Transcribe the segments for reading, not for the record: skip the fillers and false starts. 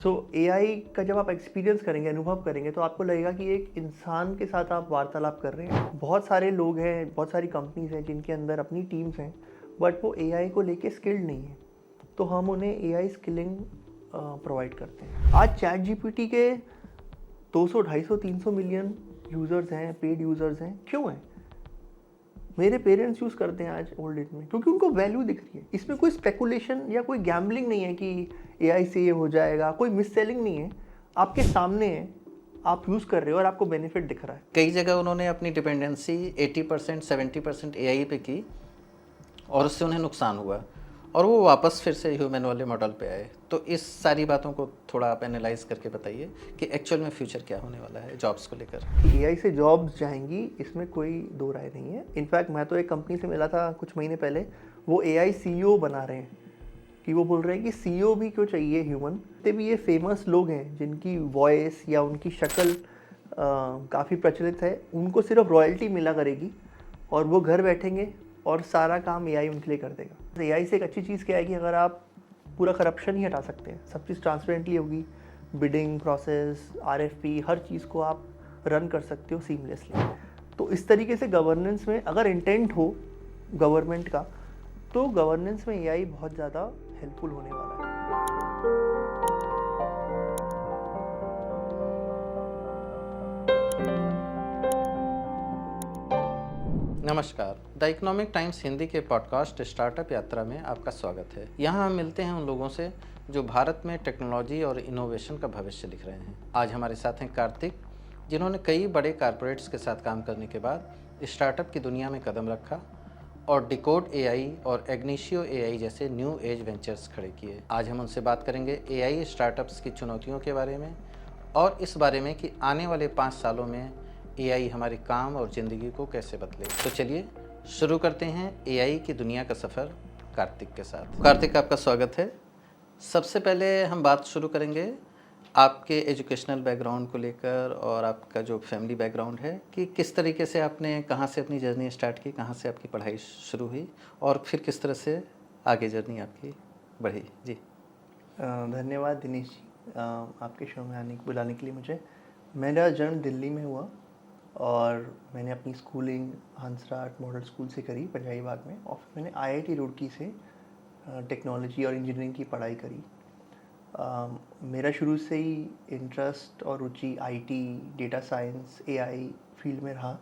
सो AI का जब आप एक्सपीरियंस करेंगे, अनुभव करेंगे, तो आपको लगेगा कि एक इंसान के साथ आप वार्तालाप कर रहे हैं। बहुत सारे लोग हैं, बहुत सारी कंपनीज हैं जिनके अंदर अपनी टीम्स हैं, बट वो एआई को लेके स्किल्ड नहीं है। तो हम उन्हें एआई स्किलिंग प्रोवाइड करते हैं। आज चैट जीपीटी के 200, 250, 300 मिलियन यूज़र्स हैं, पेड यूज़र्स हैं। क्यों हैं? मेरे पेरेंट्स यूज़ करते हैं आज ओल्ड एज में, क्योंकि उनको वैल्यू दिख रही है। इसमें कोई स्पेकुलेशन या कोई गैम्बलिंग नहीं है कि एआई से ये हो जाएगा, कोई मिस सेलिंग नहीं है। आपके सामने है, आप यूज़ कर रहे हो और आपको बेनिफिट दिख रहा है। कई जगह उन्होंने अपनी डिपेंडेंसी 80% 70% एआई पे की और उससे उन्हें नुकसान हुआ और वो वापस फिर से ह्यूमन वाले मॉडल पे आए। तो इस सारी बातों को थोड़ा आप एनालाइज करके बताइए कि एक्चुअल में फ्यूचर क्या होने वाला है जॉब्स को लेकर। एआई से जॉब्स जाएंगी, इसमें कोई दो राय नहीं है। इनफैक्ट मैं तो एक कंपनी से मिला था कुछ महीने पहले, वो एआई सीईओ बना रहे हैं कि वो बोल रहे हैं कि सीईओ भी क्यों चाहिए ह्यूमन। ते भी ये फेमस लोग हैं जिनकी वॉइस या उनकी शक्ल काफ़ी प्रचलित है, उनको सिर्फ रॉयल्टी मिला करेगी और वो घर बैठेंगे और सारा काम एआई उनके लिए कर देगा। एआई से एक अच्छी चीज़ क्या है कि अगर आप पूरा करप्शन ही हटा सकते हैं, सब चीज़ ट्रांसपेरेंटली होगी, बिडिंग प्रोसेस, आरएफपी, हर चीज़ को आप रन कर सकते हो सीमलेसली। तो इस तरीके से गवर्नेंस में अगर इंटेंट हो गवर्नमेंट का, तो गवर्नेंस में एआई बहुत ज़्यादा हेल्पफुल होने वाला है। नमस्कार, द इकोनॉमिक टाइम्स हिंदी के पॉडकास्ट स्टार्टअप यात्रा में आपका स्वागत है। यहाँ हम मिलते हैं उन लोगों से जो भारत में टेक्नोलॉजी और इनोवेशन का भविष्य लिख रहे हैं। आज हमारे साथ हैं कार्तिक, जिन्होंने कई बड़े कारपोरेट्स के साथ काम करने के बाद स्टार्टअप की दुनिया में कदम रखा और डिकोड एआई और एग्निशियो एआई जैसे न्यू एज वेंचर्स खड़े किए। आज हम उनसे बात करेंगे एआई स्टार्टअप्स की चुनौतियों के बारे में और इस बारे में कि आने वाले 5 सालों में एआई हमारे काम और ज़िंदगी को कैसे बदले। तो चलिए शुरू करते हैं एआई की दुनिया का सफ़र कार्तिक के साथ। कार्तिक, आपका स्वागत है। सबसे पहले हम बात शुरू करेंगे आपके एजुकेशनल बैकग्राउंड को लेकर और आपका जो फैमिली बैकग्राउंड है कि किस तरीके से आपने कहाँ से अपनी जर्नी स्टार्ट की, कहाँ से आपकी पढ़ाई शुरू हुई और फिर किस तरह से आगे जर्नी आपकी बढ़ी। जी धन्यवाद दिनेश जी, आपके शो में बुलाने के लिए मुझे। मेरा जन्म दिल्ली में हुआ और मैंने अपनी स्कूलिंग हंसराट मॉडल स्कूल से करी पंजाबी बाग में, और फिर मैंने आईआईटी रुड़की से टेक्नोलॉजी और इंजीनियरिंग की पढ़ाई करी। मेरा शुरू से ही इंटरेस्ट और रुचि IT, data science, AI field में रहा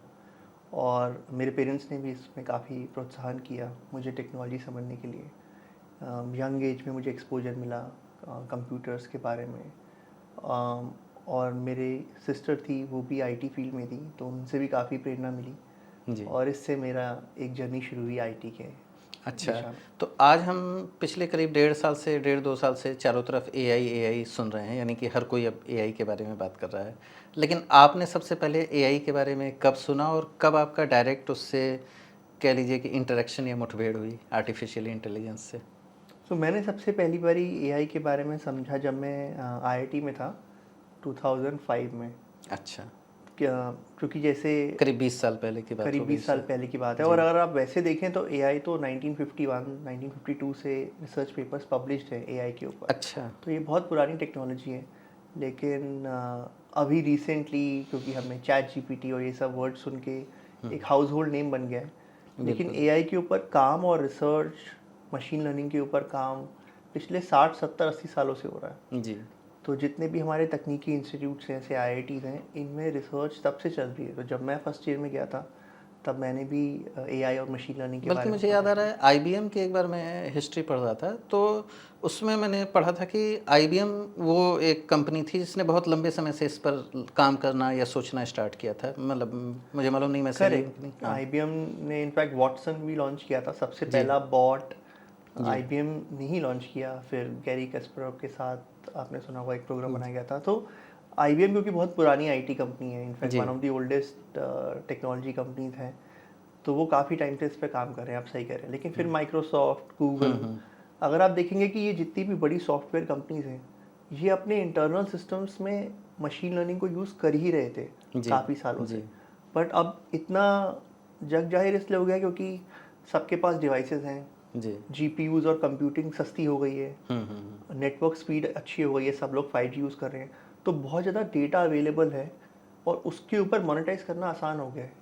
और मेरे पेरेंट्स ने भी इसमें काफ़ी प्रोत्साहन किया मुझे टेक्नोलॉजी समझने के लिए। यंग एज में मुझे एक्सपोजर मिला कंप्यूटर्स के बारे में, और मेरे सिस्टर थी, वो भी आईटी फील्ड में थी, तो उनसे भी काफ़ी प्रेरणा मिली जी। और इससे मेरा एक जर्नी शुरू हुई आईटी के अच्छा, दिशा में। तो आज हम पिछले करीब 1.5 से चारों तरफ एआई एआई सुन रहे हैं, यानी कि हर कोई अब एआई के बारे में बात कर रहा है। लेकिन आपने सबसे पहले एआई के बारे में कब सुना और कब आपका डायरेक्ट उससे कह लीजिए कि इंटरेक्शन या मुठभेड़ हुई आर्टिफिशियल इंटेलिजेंस से? मैंने सबसे पहली बारी एआई के बारे में समझा जब मैं आईआईटी में था 2005 में। अच्छा, क्योंकि जैसे करीब 20 साल पहले की बात करीब होगी 20 साल इससे। पहले की बात है। और अगर आप वैसे देखें तो एआई तो 1951 1952 से रिसर्च पेपर्स पब्लिश्ड है एआई के ऊपर। अच्छा। तो ये बहुत पुरानी टेक्नोलॉजी है, लेकिन अभी रिसेंटली क्योंकि हमें चैट जीपीटी और ये सब वर्ड सुन के एक हाउस होल्ड नेम बन गया है, लेकिन एआई के ऊपर काम और रिसर्च, मशीन लर्निंग के ऊपर काम पिछले 60 70 80 सालों से हो रहा है। जी। तो जितने भी हमारे तकनीकी इंस्टीट्यूट्स हैं, जैसे आईआईटीज़ हैं, इनमें रिसर्च तब से चल रही है। तो जब मैं फर्स्ट ईयर में गया था तब मैंने भी एआई और मशीन लर्निंग के बल्कि बारे में मुझे याद आ रहा है आईबीएम की एक बार मैं हिस्ट्री पढ़ रहा था, तो उसमें मैंने पढ़ा था कि आईबीएम वो एक कंपनी थी जिसने बहुत लंबे समय से इस पर काम करना या सोचना स्टार्ट किया था। मतलब मुझे मालूम नहीं, मैं सही हूँ कि नहीं। हाँ। आईबीएम ने इनफैक्ट वॉटसन भी लॉन्च किया था, सबसे जी। पहला बॉट आईबीएम ने ही लॉन्च किया। फिर गैरी कैस्परोव के साथ आपने सुना होगा एक प्रोग्राम बनाया गया था। तो आईबीएम क्योंकि बहुत पुरानी आईटी कंपनी है, in fact one of the oldest technology companies हैं, तो वो काफ़ी टाइम से इस पर काम कर रहे हैं। आप सही कह रहे हैं। लेकिन फिर माइक्रोसॉफ्ट, गूगल, अगर आप देखेंगे कि ये जितनी भी बड़ी सॉफ्टवेयर कंपनीज हैं, ये अपने इंटरनल सिस्टम्स में मशीन लर्निंग को यूज़ कर ही रहे थे काफ़ी सालों से। बट अब इतना जग जाहिर इसलिए हो गया क्योंकि सबके पास डिवाइसेस हैं, जी। जीपीयूज और कंप्यूटिंग सस्ती हो गई है, नेटवर्क स्पीड अच्छी हो गई है, सब लोग 5G यूज़ कर रहे हैं, तो बहुत ज़्यादा डेटा अवेलेबल है और उसके ऊपर मोनेटाइज करना आसान हो गया है।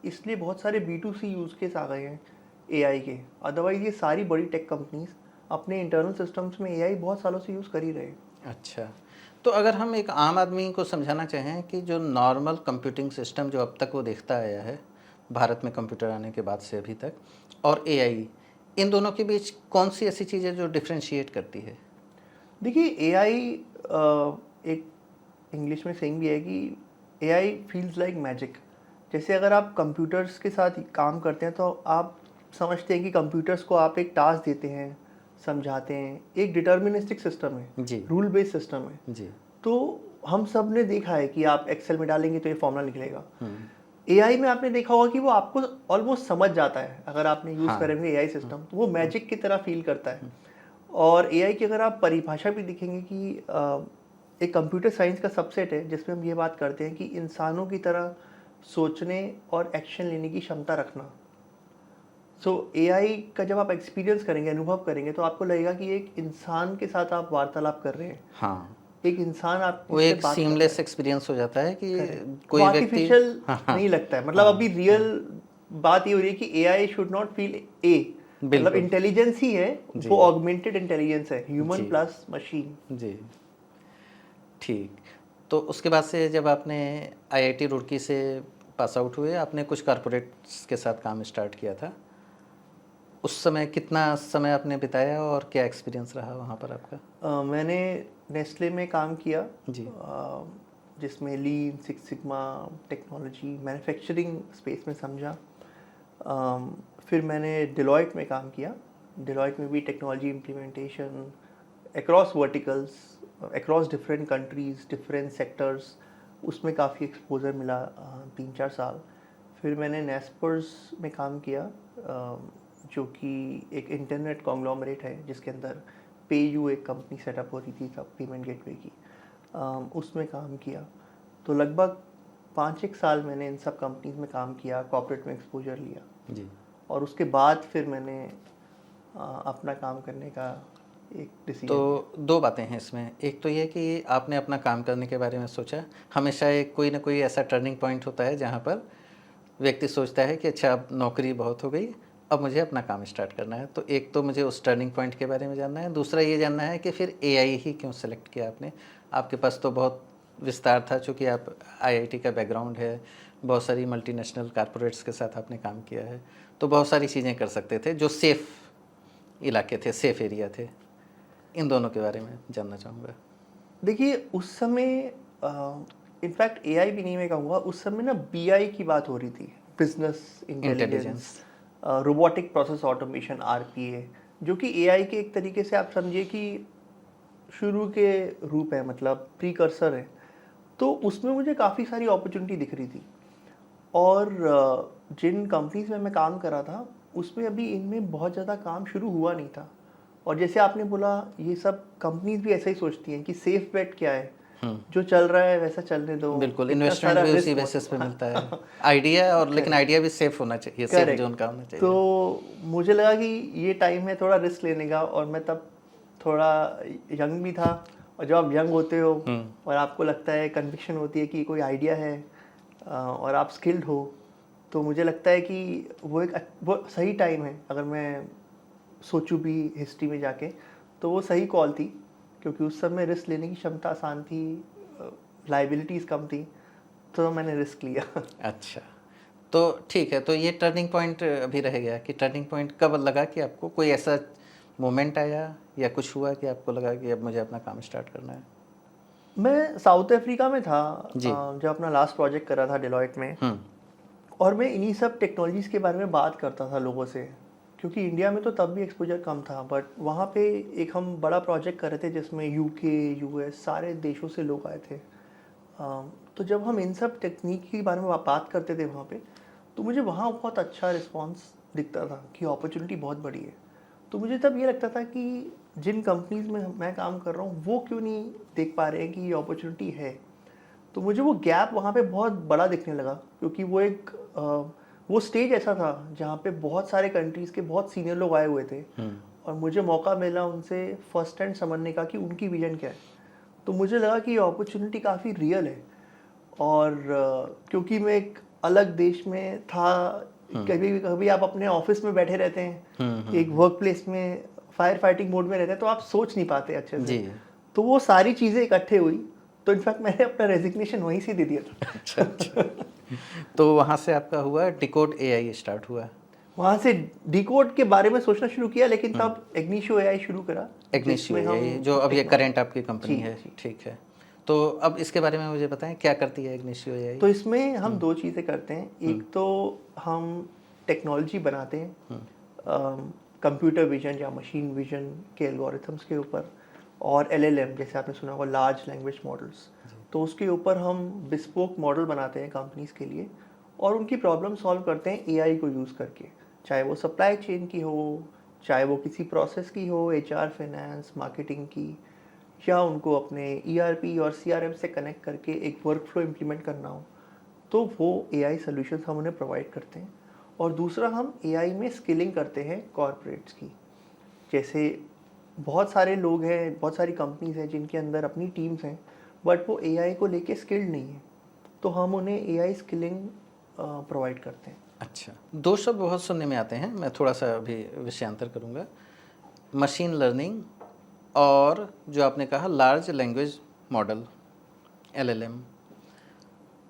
इसलिए बहुत सारे B2C यूज़ केस आ गए हैं AI के। अदरवाइज ये सारी बड़ी टेक कंपनीज अपने इंटरनल सिस्टम्स में AI बहुत सालों से यूज़ कर ही रहे हैं। अच्छा, तो अगर हम एक आम आदमी को समझाना चाहें कि जो नॉर्मल कंप्यूटिंग सिस्टम जो अब तक वो देखता आया है, भारत में कंप्यूटर आने के बाद से अभी तक, और एआई, इन दोनों के बीच कौन सी ऐसी चीज़ है जो डिफरेंशिएट करती है? देखिए AI एक इंग्लिश में सेइंग भी है कि AI फील्स लाइक मैजिक। जैसे अगर आप कंप्यूटर्स के साथ काम करते हैं तो आप समझते हैं कि कंप्यूटर्स को आप एक टास्क देते हैं, समझाते हैं, एक डिटर्मिनिस्टिक सिस्टम है, जी। रूल बेस्ड सिस्टम है। जी। तो हम सब ने देखा है कि आप एक्सेल में डालेंगे तो ये फॉर्मूला निकलेगा। AI में आपने देखा होगा कि वो आपको ऑलमोस्ट समझ जाता है। अगर आपने यूज़ हाँ। करेंगे AI सिस्टम तो वो मैजिक की तरह फील करता है। और AI की अगर आप परिभाषा भी देखेंगे कि एक कंप्यूटर साइंस का सबसेट है जिसमें हम ये बात करते हैं कि इंसानों की तरह सोचने और एक्शन लेने की क्षमता रखना। सो AI का जब आप एक्सपीरियंस करेंगे, अनुभव करेंगे, तो आपको लगेगा कि एक इंसान के साथ आप वार्तालाप कर रहे हैं। हाँ, एक इंसान वो आपसे एक बात कर रहा सीमलेस है। एक्सपीरियंस हो जाता है कि करेक्ट। वो कोई व्यक्ति आर्टिफिशियल हाँ, हाँ, नहीं लगता है। मतलब हाँ, अभी रियल बात ये हो रही है कि AI शुड नॉट फील मतलब बिल्कुल। इंटेलिजेंस ही है, जी। वो ऑगमेंटेड इंटेलिजेंस है, ह्यूमन जी। Plus machine. जी। ठीक। तो उसके बाद से जब आपने आईआईटी रुड़की से पास आउट हुए, आपने कुछ कॉरपोरेट्स के साथ काम स्टार्ट किया था। उस समय कितना समय आपने बिताया और क्या एक्सपीरियंस रहा वहाँ पर आपका? मैंने नेस्ले में काम किया, जी। जिसमें lean, six sigma, technology, manufacturing space में समझा। फिर मैंने डिलॉयट में काम किया। डिलॉयट में भी technology implementation across verticals, across different countries, different sectors, उसमें काफ़ी एक्सपोजर मिला 3-4 साल। फिर मैंने नेस्पर्स में काम किया, जो कि एक इंटरनेट कॉन्ग्लोमरेट है जिसके अंदर पेयू एक कंपनी सेटअप हो रही थी तब, पेमेंट गेटवे की। उसमें काम किया। तो लगभग 5-1 साल मैंने इन सब कंपनीज में काम किया, कॉर्पोरेट में एक्सपोजर लिया। जी। और उसके बाद फिर मैंने अपना काम करने का एक डिसीजन लिया। तो 2 बातें हैं इसमें। एक तो ये कि आपने अपना काम करने के बारे में सोचा। हमेशा एक कोई ना कोई ऐसा टर्निंग पॉइंट होता है जहाँ पर व्यक्ति सोचता है कि अच्छा, अब नौकरी बहुत हो गई, अब मुझे अपना काम स्टार्ट करना है। तो एक तो मुझे उस टर्निंग पॉइंट के बारे में जानना है। दूसरा ये जानना है कि फिर एआई ही क्यों सेलेक्ट किया आपने? आपके पास तो बहुत विस्तार था, चूँकि आप आईआईटी का बैकग्राउंड है, बहुत सारी मल्टीनेशनल कॉर्पोरेट्स के साथ आपने काम किया है, तो बहुत सारी चीज़ें कर सकते थे जो सेफ़ इलाके थे, सेफ़ एरिया थे। इन दोनों के बारे में जानना चाहूँगा। देखिए उस समय इनफैक्ट AI भी नहीं, मैं कहूँगा उस समय ना BI की बात हो रही थी, business intelligence, robotic process automation, RPA, जो कि AI के एक तरीके से आप समझिए कि शुरू के रूप है, मतलब प्रीकर्सर है। तो उसमें मुझे काफ़ी सारी अपॉर्चुनिटी दिख रही थी। और जिन कंपनीज में मैं काम कर रहा था उसमें अभी इनमें बहुत ज़्यादा काम शुरू हुआ नहीं था। और जैसे आपने बोला, ये सब कंपनीज भी ऐसा ही सोचती हैं कि सेफ बेट क्या है, जो चल रहा है वैसा चलने दो, बिल्कुल, इतना इन्वेस्टमेंट सारा भी उसी रिस्क बेसिस पे मत मिलता है। आइडिया और लेकिन करेक्ट आइडिया भी सेफ़ होना चाहिए, सेफ़ करेक्ट। ज़ोन का होना चाहिए। तो मुझे लगा कि ये टाइम है थोड़ा रिस्क लेने का, और मैं तब थोड़ा यंग भी था। और जब आप यंग होते हो और आपको लगता है, कन्विक्शन होती है कि कोई आइडिया है और आप स्किल्ड हो, तो मुझे लगता है कि वो सही टाइम है। अगर मैं सोचूं भी हिस्ट्री में जाके, तो वो सही कॉल थी, क्योंकि उस समय रिस्क लेने की क्षमता आसान थी, लाइबिलिटीज़ कम थी, तो मैंने रिस्क लिया। अच्छा, तो ठीक है, तो ये टर्निंग पॉइंट अभी रह गया कि टर्निंग पॉइंट कब लगा कि आपको कोई ऐसा मोमेंट आया या कुछ हुआ कि आपको लगा कि अब मुझे अपना काम स्टार्ट करना है? मैं साउथ अफ्रीका में था जी। जब अपना लास्ट प्रोजेक्ट कर रहा था डिलॉयट में। और मैं इन्हीं सब टेक्नोलॉजीज़ के बारे में बात करता था लोगों से, क्योंकि इंडिया में तो तब भी एक्सपोजर कम था, बट वहाँ पे एक हम बड़ा प्रोजेक्ट कर रहे थे जिसमें UK, US सारे देशों से लोग आए थे। तो जब हम इन सब टेक्निक के बारे में बात करते थे वहाँ पे, तो मुझे वहाँ बहुत अच्छा रिस्पांस दिखता था कि अपॉर्चुनिटी बहुत बड़ी है। तो मुझे तब ये लगता था कि जिन कंपनीज में मैं काम कर रहा हूँ वो क्यों नहीं देख पा रहे हैं कि ये अपॉर्चुनिटी है। तो मुझे वो गैप वहाँ पे बहुत बड़ा दिखने लगा, क्योंकि वो एक वो स्टेज ऐसा था जहाँ पे बहुत सारे कंट्रीज़ के बहुत सीनियर लोग आए हुए थे और मुझे मौका मिला उनसे फर्स्ट हैंड समझने का कि उनकी विजन क्या है। तो मुझे लगा कि ये अपॉर्चुनिटी काफ़ी रियल है और क्योंकि मैं एक अलग देश में था, कभी कभी आप अपने ऑफिस में बैठे रहते हैं, एक वर्क प्लेस में फायर फाइटिंग मोड में रहते हैं, तो आप सोच नहीं पाते अच्छे से। तो वो सारी चीज़ें इकट्ठे हुई, तो इनफैक्ट मैंने अपना रेजिग्नेशन वहीं से दे दिया था। अच्छा। तो वहाँ से आपका हुआ डिकोड एआई स्टार्ट हुआ। वहाँ से डिकोड के बारे में सोचना शुरू किया, लेकिन तब एग्नीशियो एआई शुरू करा। एग्नीशियो एआई जो अब ये करंट आपकी कंपनी है, ठीक है। तो अब इसके बारे में मुझे बताएं क्या करती है एग्नीशियो एआई। तो इसमें हम दो चीज़ें करते हैं। एक तो हम टेक्नोलॉजी बनाते हैं कंप्यूटर विजन या मशीन विजन के एल्गोरिथम्स के ऊपर, और एलएलएम जैसे आपने सुना होगा, लार्ज लैंग्वेज मॉडल्स, तो उसके ऊपर हम बिस्पोक मॉडल बनाते हैं कंपनीज के लिए और उनकी प्रॉब्लम सॉल्व करते हैं एआई को यूज़ करके, चाहे वो सप्लाई चेन की हो, चाहे वो किसी प्रोसेस की हो, एचआर, फाइनेंस, मार्केटिंग की, या उनको अपने ईआरपी और सीआरएम से कनेक्ट करके एक वर्कफ्लो इम्प्लीमेंट करना हो, तो वो एआई सॉल्यूशंस हम उन्हें प्रोवाइड करते हैं। और दूसरा, हम एआई में स्किलिंग करते हैं कॉर्पोरेट्स की। जैसे बहुत सारे लोग हैं, बहुत सारी कंपनीज हैं जिनके अंदर अपनी टीम्स हैं, बट वो एआई को लेके स्किल्ड नहीं है, तो हम उन्हें एआई स्किलिंग प्रोवाइड करते हैं। अच्छा, दो शब्द बहुत सुनने में आते हैं, मैं थोड़ा सा अभी विषयांतर करूँगा। मशीन लर्निंग और जो आपने कहा लार्ज लैंग्वेज मॉडल एलएलएम,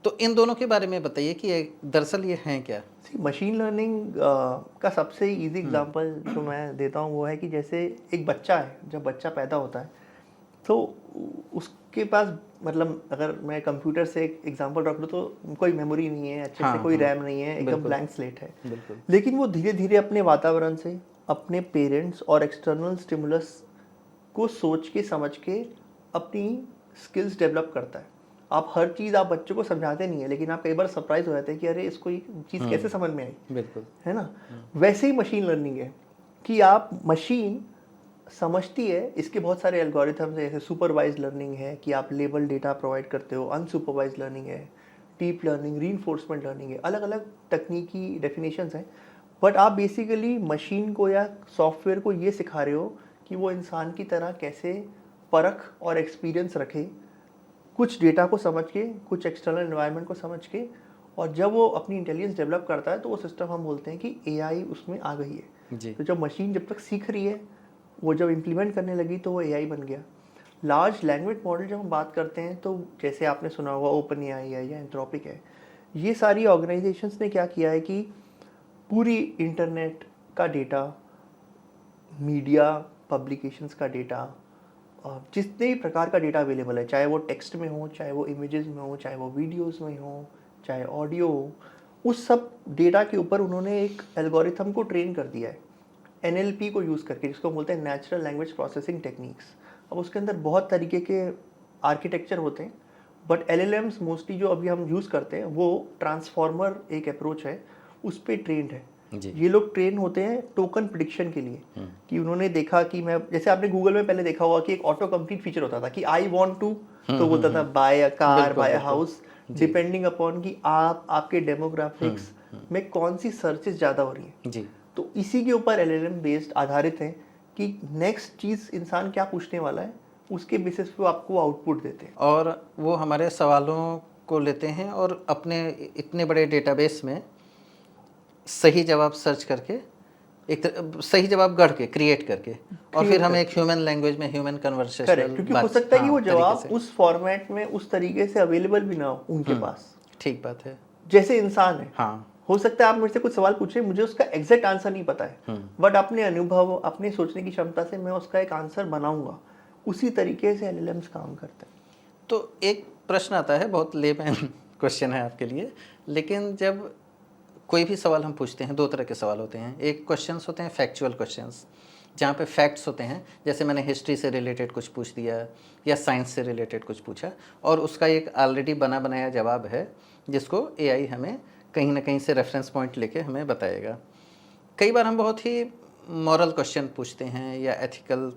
तो इन दोनों के बारे में बताइए कि दरअसल ये हैं क्या। मशीन लर्निंग का सबसे इजी एग्जांपल जो मैं देता हूँ वो है कि जैसे एक बच्चा है, जब बच्चा पैदा होता है तो उसके पास, मतलब अगर मैं कंप्यूटर से एक एग्जांपल रख लूँ तो कोई मेमोरी नहीं है अच्छे से, कोई रैम नहीं है, एकदम ब्लैंक स्लेट है। लेकिन वो धीरे धीरे अपने वातावरण से, अपने पेरेंट्स और एक्सटर्नल स्टिमुलस को सोच के समझ के अपनी स्किल्स डेवलप करता है। आप हर चीज़ आप बच्चों को समझाते नहीं है, लेकिन आप कई बार सरप्राइज हो जाते हैं कि अरे इसको ये चीज़ कैसे समझ में आई। बिल्कुल, है ना। वैसे ही मशीन लर्निंग है कि आप मशीन समझती है, इसके बहुत सारे एल्गोरिथम्स हैं, जैसे सुपरवाइज लर्निंग है कि आप लेबल डेटा प्रोवाइड करते हो, अनसुपरवाइज लर्निंग है, डीप लर्निंग, रीइंफोर्समेंट लर्निंग है, अलग अलग तकनीकी डेफिनेशंस हैं। बट आप बेसिकली मशीन को या सॉफ्टवेयर को ये सिखा रहे हो कि वो इंसान की तरह कैसे परख और एक्सपीरियंस रखे, कुछ डेटा को समझ के, कुछ एक्सटर्नल एनवायरनमेंट को समझ के, और जब वो अपनी इंटेलिजेंस डेवलप करता है तो वो सिस्टम हम बोलते हैं कि एआई उसमें आ गई है जी। तो जब मशीन जब तक सीख रही है, वो जब इम्प्लीमेंट करने लगी तो वो एआई बन गया। लार्ज लैंग्वेज मॉडल जब हम बात करते हैं तो जैसे आपने सुना होगा ओपन एआई है या एंथ्रोपिक है, ये सारी ऑर्गेनाइजेशंस ने क्या किया है कि पूरी इंटरनेट का डेटा, मीडिया पब्लिकेशंस का डेटा, जितने भी प्रकार का डेटा अवेलेबल है, चाहे वो टेक्स्ट में हो, चाहे वो इमेजेस में हो, चाहे वो वीडियोस में हो, चाहे ऑडियो हो, उस सब डेटा के ऊपर उन्होंने एक एल्गोरिथम को ट्रेन कर दिया है एनएलपी को यूज़ करके, जिसको बोलते हैं नेचुरल लैंग्वेज प्रोसेसिंग टेक्निक्स। अब उसके अंदर बहुत तरीके के आर्किटेक्चर होते हैं, बट एलएलएम्स मोस्टली जो अभी हम यूज़ करते हैं वो ट्रांसफॉर्मर एक अप्रोच है, उस पर ट्रेंड है। ये लोग ट्रेन होते हैं टोकन प्रिडिक्शन के लिए, कि उन्होंने देखा कि मैं, जैसे आपने गूगल में पहले देखा होगा कि एक ऑटो कंप्लीट फीचर होता था कि आई वांट टू, तो बोलता था buy a car, buy a house, depending upon कि आपके डेमोग्राफिक्स में कौन सी सर्चेस ज़्यादा हो रही है जी। तो इसी के ऊपर एलएलएम बेस्ड आधारित है कि नेक्स्ट चीज़ इंसान क्या पूछने वाला है, उसके बेसिस पे आपको आउटपुट देते हैं, और वो हमारे सवालों को लेते हैं और अपने इतने बड़े डेटाबेस में सही जवाब सर्च करके, एक सही जवाब गढ़ के क्रिएट करके, और फिर हम एक ह्यूमन लैंग्वेज में ह्यूमन कन्वर्सेशनल, क्योंकि हो सकता है कि वो जवाब उस फॉर्मेट में उस तरीके से अवेलेबल भी ना हो उनके पास। ठीक बात है। जैसे इंसान है, हाँ, हो सकता है आप मुझसे कुछ सवाल पूछे, मुझे उसका एग्जैक्ट आंसर नहीं पता है, बट अपने अनुभव, अपने सोचने की क्षमता से मैं उसका एक आंसर बनाऊंगा। उसी तरीके से एलएलएम्स काम करते हैं। तो एक प्रश्न आता है, बहुत लेमैन क्वेश्चन है आपके लिए, लेकिन जब कोई भी सवाल हम पूछते हैं, दो तरह के सवाल होते हैं। एक क्वेश्चंस होते हैं फैक्चुअल क्वेश्चंस, जहाँ पे फैक्ट्स होते हैं, जैसे मैंने हिस्ट्री से रिलेटेड कुछ पूछ दिया या साइंस से रिलेटेड कुछ पूछा, और उसका एक ऑलरेडी बना बनाया जवाब है जिसको एआई हमें कहीं ना कहीं से रेफरेंस पॉइंट लेके हमें बताएगा। कई बार हम बहुत ही मॉरल क्वेश्चन पूछते हैं या एथिकल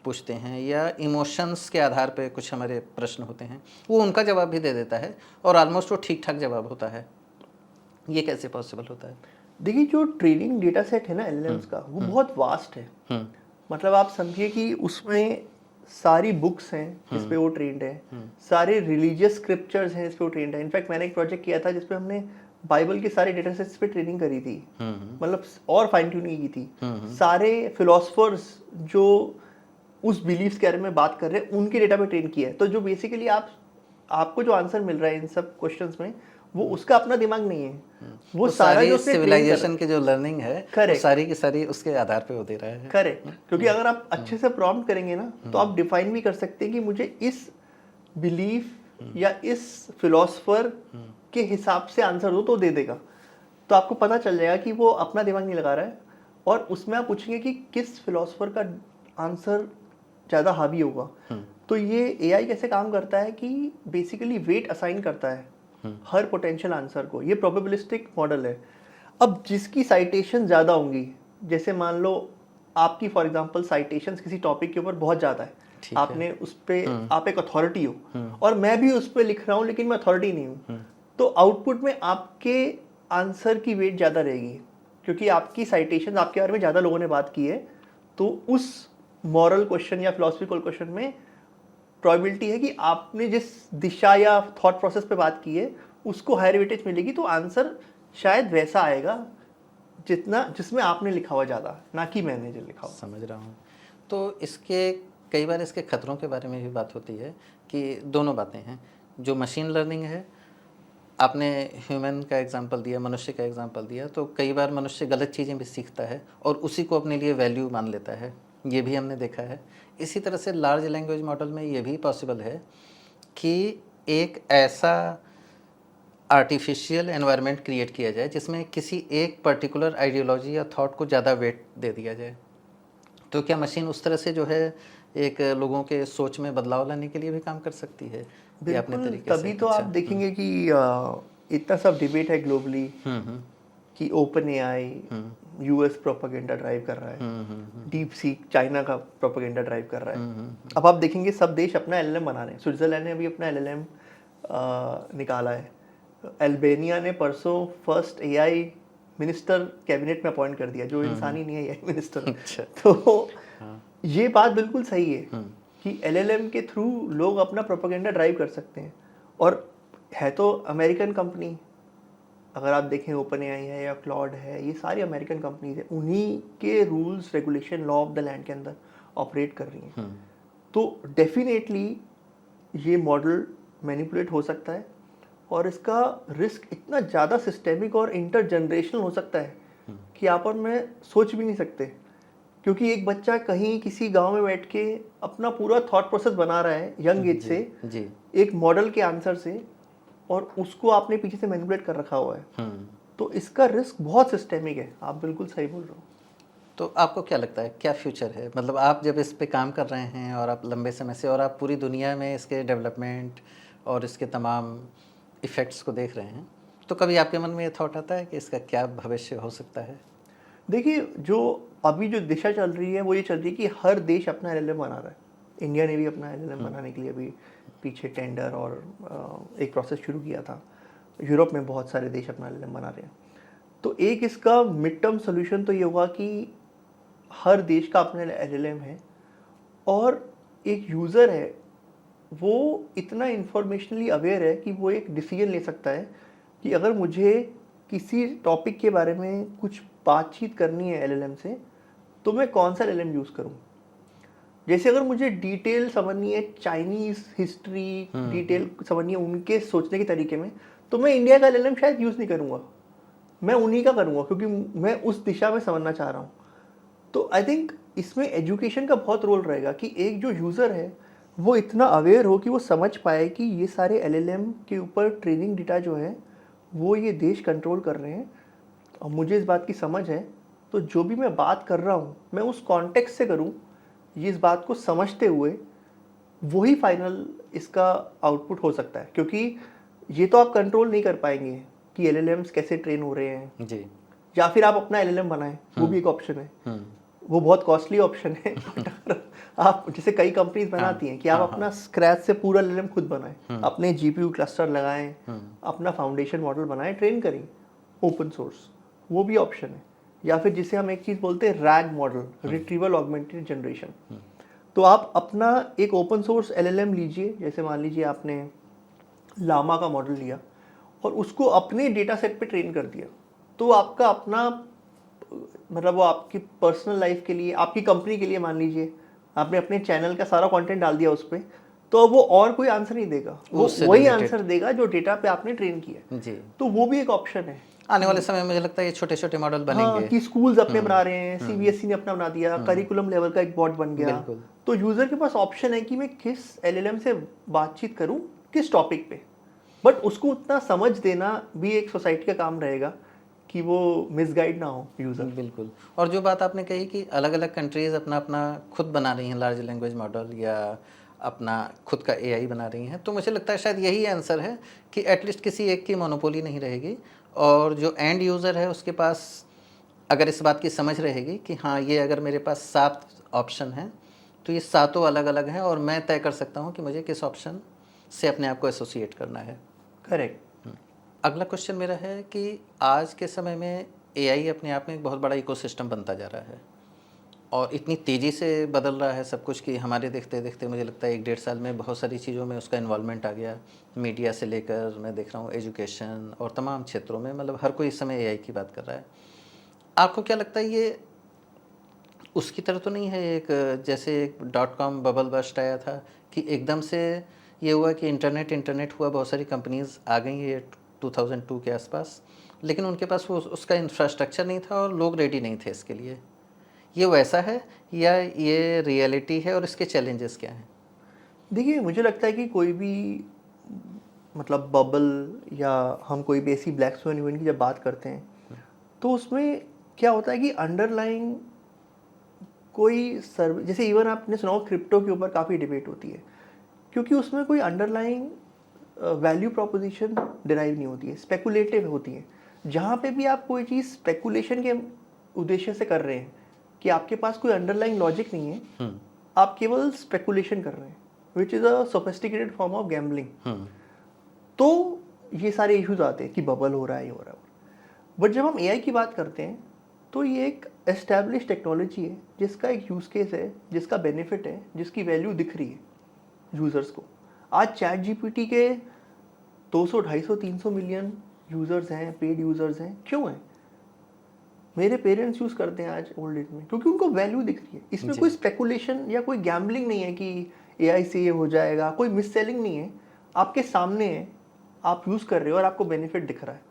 पूछते हैं या इमोशंस के आधार पे कुछ हमारे प्रश्न होते हैं, वो उनका जवाब भी दे देता है और ऑलमोस्ट वो ठीक ठाक जवाब होता है। ये कैसे पॉसिबल होता है? देखिए, जो ट्रेनिंग डेटा सेट है ना एलएलएम्स का, वो बहुत वास्ट है। मतलब आप समझिए कि उसमें सारी बुक्स हैं जिस पे वो ट्रेंड है, सारे रिलीजियस स्क्रिप्चर्स हैं जिस पे वो ट्रेंड है। इनफैक्ट मैंने एक प्रोजेक्ट किया था जिसपे हमने बाइबल के सारे डेटा सेट्स पे ट्रेनिंग करी थी, मतलब और फाइन ट्यूनिंग की थी। सारे फिलोसफर्स जो उस बिलीफ्स के बारे में बात कर रहे हैं उनके डेटा पे ट्रेन किया है। तो जो बेसिकली आपको जो आंसर मिल रहा है इन सब क्वेश्चंस में, वो उसका अपना दिमाग नहीं है, वो सारा जो उसने सिविलाइजेशन की जो लर्निंग है वो सारी की सारी उसके आधार पे वो दे रहा है। करेक्ट। क्योंकि अगर आप अच्छे से प्रॉम्प्ट करेंगे ना, तो आप डिफाइन भी कर सकते हैं कि मुझे इस बिलीफ या इस फिलोसफर के हिसाब से आंसर दो, तो दे देगा। तो आपको पता चल जाएगा कि वो अपना दिमाग नहीं लगा रहा है। और उसमें आप पूछेंगे कि किस फिलोसफर का आंसर ज़्यादा हावी होगा। तो ये एआई कैसे काम करता है कि बेसिकली वेट असाइन करता है हर पोटेंशियल आंसर को। ये प्रोबेबिलिस्टिक मॉडल है। अब जिसकी साइटेशन ज़्यादा होंगी, जैसे मान लो आपकी फॉर एग्जांपल साइटेशंस किसी टॉपिक के ऊपर बहुत ज़्यादा है, आपने उस पर आप एक अथॉरिटी हो, और मैं भी उस पर लिख रहा हूँ लेकिन मैं अथॉरिटी नहीं हूँ, तो आउटपुट में आपके आंसर की वेट ज़्यादा रहेगी, क्योंकि आपकी साइटेशन आपके बारे में ज़्यादा लोगों ने बात की है। तो उस मॉरल क्वेश्चन या फिलोसफिकल क्वेश्चन में प्रोबेबिलिटी है कि आपने जिस दिशा या थॉट प्रोसेस पे बात की है उसको हायर वेटेज मिलेगी, तो आंसर शायद वैसा आएगा जिसमें आपने लिखा हुआ ज़्यादा, ना कि मैंने जो लिखा हुआ। समझ रहा हूँ। तो इसके कई बार इसके खतरों के बारे में भी बात होती है कि दोनों बातें हैं। जो मशीन लर्निंग है, आपने ह्यूमन का एग्जांपल दिया, मनुष्य का एग्जांपल दिया, तो कई बार मनुष्य गलत चीज़ें भी सीखता है और उसी को अपने लिए वैल्यू मान लेता है, ये भी हमने देखा है। इसी तरह से लार्ज लैंग्वेज मॉडल में ये भी पॉसिबल है कि एक ऐसा आर्टिफिशियल एनवायरनमेंट क्रिएट किया जाए जिसमें किसी एक पर्टिकुलर आइडियोलॉजी या थॉट को ज़्यादा वेट दे दिया जाए। तो क्या मशीन उस तरह से जो है एक लोगों के सोच में बदलाव लाने के लिए भी काम कर सकती है? ये अपने बिल्कुल। तरीके से। तभी तो आप देखेंगे कि इतना सब डिबेट है ग्लोबली कि open AI US propaganda drive कर रहा है, डीप सीक चाइना का प्रोपेगेंडा ड्राइव कर रहा है। अब आप देखेंगे सब देश अपना एलएलएम बना रहे हैं। स्विट्जरलैंड ने अभी अपना एलएलएम निकाला है। अल्बानिया ने परसों फर्स्ट एआई मिनिस्टर कैबिनेट में अपॉइंट कर दिया, जो इंसान ही नहीं है एआई मिनिस्टर। तो ये बात बिल्कुल सही है कि एलएलएम के थ्रू लोग अपना प्रोपेगेंडा ड्राइव कर सकते हैं। और है तो अमेरिकन कंपनी, अगर आप देखें ओपन एआई है या क्लॉड है, ये सारी अमेरिकन कंपनीज है, उन्हीं के rules regulation law of the land के अंदर ऑपरेट कर रही हैं। तो डेफिनेटली ये मॉडल मैनिपुलेट हो सकता है, और इसका रिस्क इतना ज़्यादा सिस्टेमिक और इंटरजनरेशनल हो सकता है कि आप और मैं सोच भी नहीं सकते। क्योंकि एक बच्चा कहीं किसी गांव में बैठ के अपना पूरा थॉट प्रोसेस बना रहा है यंग एज से, एक मॉडल के आंसर से, और उसको आपने पीछे से मैनिपुलेट कर रखा हुआ है। तो इसका रिस्क बहुत सिस्टेमिक है। आप बिल्कुल सही बोल रहे हो। तो आपको क्या लगता है क्या फ्यूचर है? मतलब आप जब इस पे काम कर रहे हैं और आप लंबे समय से, और आप पूरी दुनिया में इसके डेवलपमेंट और इसके तमाम इफ़ेक्ट्स को देख रहे हैं, तो कभी आपके मन में ये थॉट आता है कि इसका क्या भविष्य हो सकता है? देखिए, जो अभी जो दिशा चल रही है वो ये चल रही है कि हर देश अपना एलएलएम बना रहा है। इंडिया ने भी अपना एलएलएम बनाने के लिए अभी पीछे टेंडर और एक प्रोसेस शुरू किया था। यूरोप में बहुत सारे देश अपना एलएलएम बना रहे हैं। तो एक इसका मिड टर्म सोल्यूशन तो ये होगा कि हर देश का अपना एलएलएम है, और एक यूज़र है वो इतना इंफॉर्मेशनली अवेयर है कि वो एक डिसीजन ले सकता है कि अगर मुझे किसी टॉपिक के बारे में कुछ बातचीत करनी है एलएलएम से, तो मैं कौन सा एलएलएम यूज़ करूं। जैसे अगर मुझे डिटेल समझनी है चाइनीज़ हिस्ट्री, डिटेल समझनी है उनके सोचने के तरीके में, तो मैं इंडिया का एलएलएम शायद यूज़ नहीं करूँगा, मैं उन्हीं का करूँगा, क्योंकि मैं उस दिशा में समझना चाह रहा हूँ। तो आई थिंक इसमें एजुकेशन का बहुत रोल रहेगा कि एक जो यूज़र है वो इतना अवेयर हो कि वो समझ पाए कि ये सारे एलएलएम के ऊपर ट्रेनिंग डेटा जो है वो ये देश कंट्रोल कर रहे हैं, और मुझे इस बात की समझ है। तो जो भी मैं बात कर रहा हूँ मैं उस कॉन्टेक्स्ट से करूँ, ये इस बात को समझते हुए, वही फाइनल इसका आउटपुट हो सकता है। क्योंकि ये तो आप कंट्रोल नहीं कर पाएंगे कि एलएलएम्स कैसे ट्रेन हो रहे हैं जी, या फिर आप अपना एलएलएम बनाएं, वो भी एक ऑप्शन है। वो बहुत कॉस्टली ऑप्शन है। आप जैसे कई कंपनीज बनाती हैं कि आप अपना स्क्रैच से पूरा एलएलएम खुद बनाएं, अपने जीपीयू क्लस्टर लगाएं, अपना फाउंडेशन मॉडल बनाएं, ट्रेन करें, ओपन सोर्स, वो भी ऑप्शन है। या फिर जिसे हम एक चीज़ बोलते हैं rag model, retrieval augmented generation. तो आप अपना एक ओपन सोर्स एलएलएम लीजिए, जैसे मान लीजिए आपने लामा का मॉडल लिया और उसको अपने डेटा सेट पे ट्रेन कर दिया, तो आपका अपना मतलब वो आपकी पर्सनल लाइफ के लिए, आपकी कंपनी के लिए मान लीजिए आपने अपने चैनल का सारा कंटेंट डाल दिया उस पर, तो अब वो और कोई आंसर नहीं देगा, वो वही आंसर देगा जो डेटा पे आपने ट्रेन किया है। तो वो भी एक ऑप्शन है। आने वाले समय में मुझे लगता है ये छोटे छोटे मॉडल बनेंगे। हाँ, कि स्कूल्स अपने बना रहे हैं, सीबीएसई ने अपना बना दिया, करिकुलम लेवल का एक बॉट बन गया। तो यूजर के पास ऑप्शन है कि मैं किस एलएलएम से बातचीत करूं, किस टॉपिक पे। बट उसको उतना समझ देना भी एक सोसाइटी का काम रहेगा कि वो मिसगाइड ना हो यूजर। बिल्कुल। और जो बात आपने कही कि अलग अलग कंट्रीज अपना अपना खुद बना रही हैं लार्ज लैंग्वेज मॉडल या अपना खुद का एआई बना रही हैं, तो मुझे लगता है शायद यही आंसर है कि एटलीस्ट किसी एक की मोनोपोली नहीं रहेगी और जो एंड यूज़र है उसके पास अगर इस बात की समझ रहेगी कि हाँ, ये अगर मेरे पास 7 ऑप्शन हैं तो ये सातों अलग अलग हैं और मैं तय कर सकता हूँ कि मुझे किस ऑप्शन से अपने आप को एसोसिएट करना है। करेक्ट। अगला क्वेश्चन मेरा है कि आज के समय में एआई अपने आप में एक बहुत बड़ा इकोसिस्टम बनता जा रहा है और इतनी तेज़ी से बदल रहा है सब कुछ कि हमारे देखते देखते मुझे लगता है 1-1.5 साल में बहुत सारी चीज़ों में उसका इन्वॉल्वमेंट आ गया। मीडिया से लेकर मैं देख रहा हूँ एजुकेशन और तमाम क्षेत्रों में, मतलब हर कोई इस समय एआई की बात कर रहा है। आपको क्या लगता है ये उसकी तरह तो नहीं है एक जैसे एक .com बबल बस्ट आया था कि एकदम से ये हुआ कि इंटरनेट हुआ, बहुत सारी कंपनीज आ गई ये 2002 के आसपास, लेकिन उनके पास वो उसका इंफ्रास्ट्रक्चर नहीं था और लोग रेडी नहीं थे इसके लिए। ये वैसा है या ये रियलिटी है और इसके चैलेंजेस क्या हैं? देखिए, मुझे लगता है कि कोई भी मतलब बबल या हम कोई भी ऐसी ब्लैक स्वन इवेंट की जब बात करते हैं तो उसमें क्या होता है कि अंडरलाइंग कोई सर्व, जैसे इवन आपने सुना हो क्रिप्टो के ऊपर काफ़ी डिबेट होती है क्योंकि उसमें कोई अंडरलाइंग वैल्यू प्रोपोजिशन डिराइव नहीं होती है, स्पेकुलेटिव होती है। जहाँ पे भी आप कोई चीज़ स्पेकुलेशन के उद्देश्य से कर रहे हैं कि आपके पास कोई अंडरलाइंग लॉजिक नहीं है, आप केवल स्पेकुलेशन कर रहे हैं, which is a sophisticated form of gambling. तो ये सारे इश्यूज आते हैं कि बबल हो रहा है, ये हो रहा है। बट जब हम एआई की बात करते हैं तो ये एक एस्टैब्लिश टेक्नोलॉजी है जिसका एक यूज़ केस है, जिसका बेनिफिट है, जिसकी वैल्यू दिख रही है यूज़र्स को। आज चैट जीपीटी के 200, 250, 300 मिलियन यूज़र्स हैं, पेड यूज़र्स हैं। क्यों हैं? मेरे पेरेंट्स यूज़ करते हैं आज ओल्ड एज में क्योंकि उनको वैल्यू दिख रही है। इसमें कोई स्पेकुलेशन या कोई गैम्बलिंग नहीं है कि एआई से ये हो जाएगा, कोई मिस सेलिंग नहीं है, आपके सामने है, आप यूज़ कर रहे हो और आपको बेनिफिट दिख रहा है।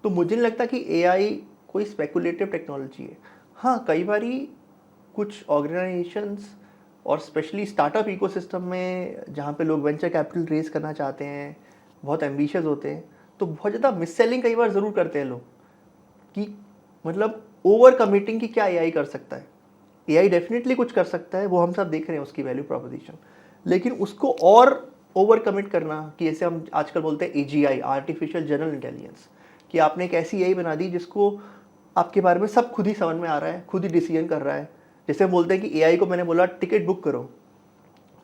तो मुझे नहीं लगता कि एआई कोई स्पेकुलेटिव टेक्नोलॉजी है। हाँ, कई बारी कुछ ऑर्गेनाइजेशंस और स्पेशली स्टार्टअप इकोसिस्टम में जहाँ पे लोग वेंचर कैपिटल रेज करना चाहते हैं, बहुत एम्बिशियस होते हैं, तो बहुत ज़्यादा मिस सेलिंग कई बार ज़रूर करते हैं लोग कि मतलब ओवर कमिटिंग की क्या एआई कर सकता है। एआई डेफिनेटली कुछ कर सकता है, वो हम सब देख रहे हैं उसकी वैल्यू प्रोपोजिशन, लेकिन उसको और ओवर कमिट करना कि जैसे हम आजकल बोलते हैं एजीआई, आर्टिफिशियल जनरल इंटेलिजेंस, कि आपने एक ऐसी एआई बना दी जिसको आपके बारे में सब खुद ही समझ में आ रहा है, खुद ही डिसीजन कर रहा है। जैसे हम बोलते हैं कि एआई को मैंने बोला टिकट बुक करो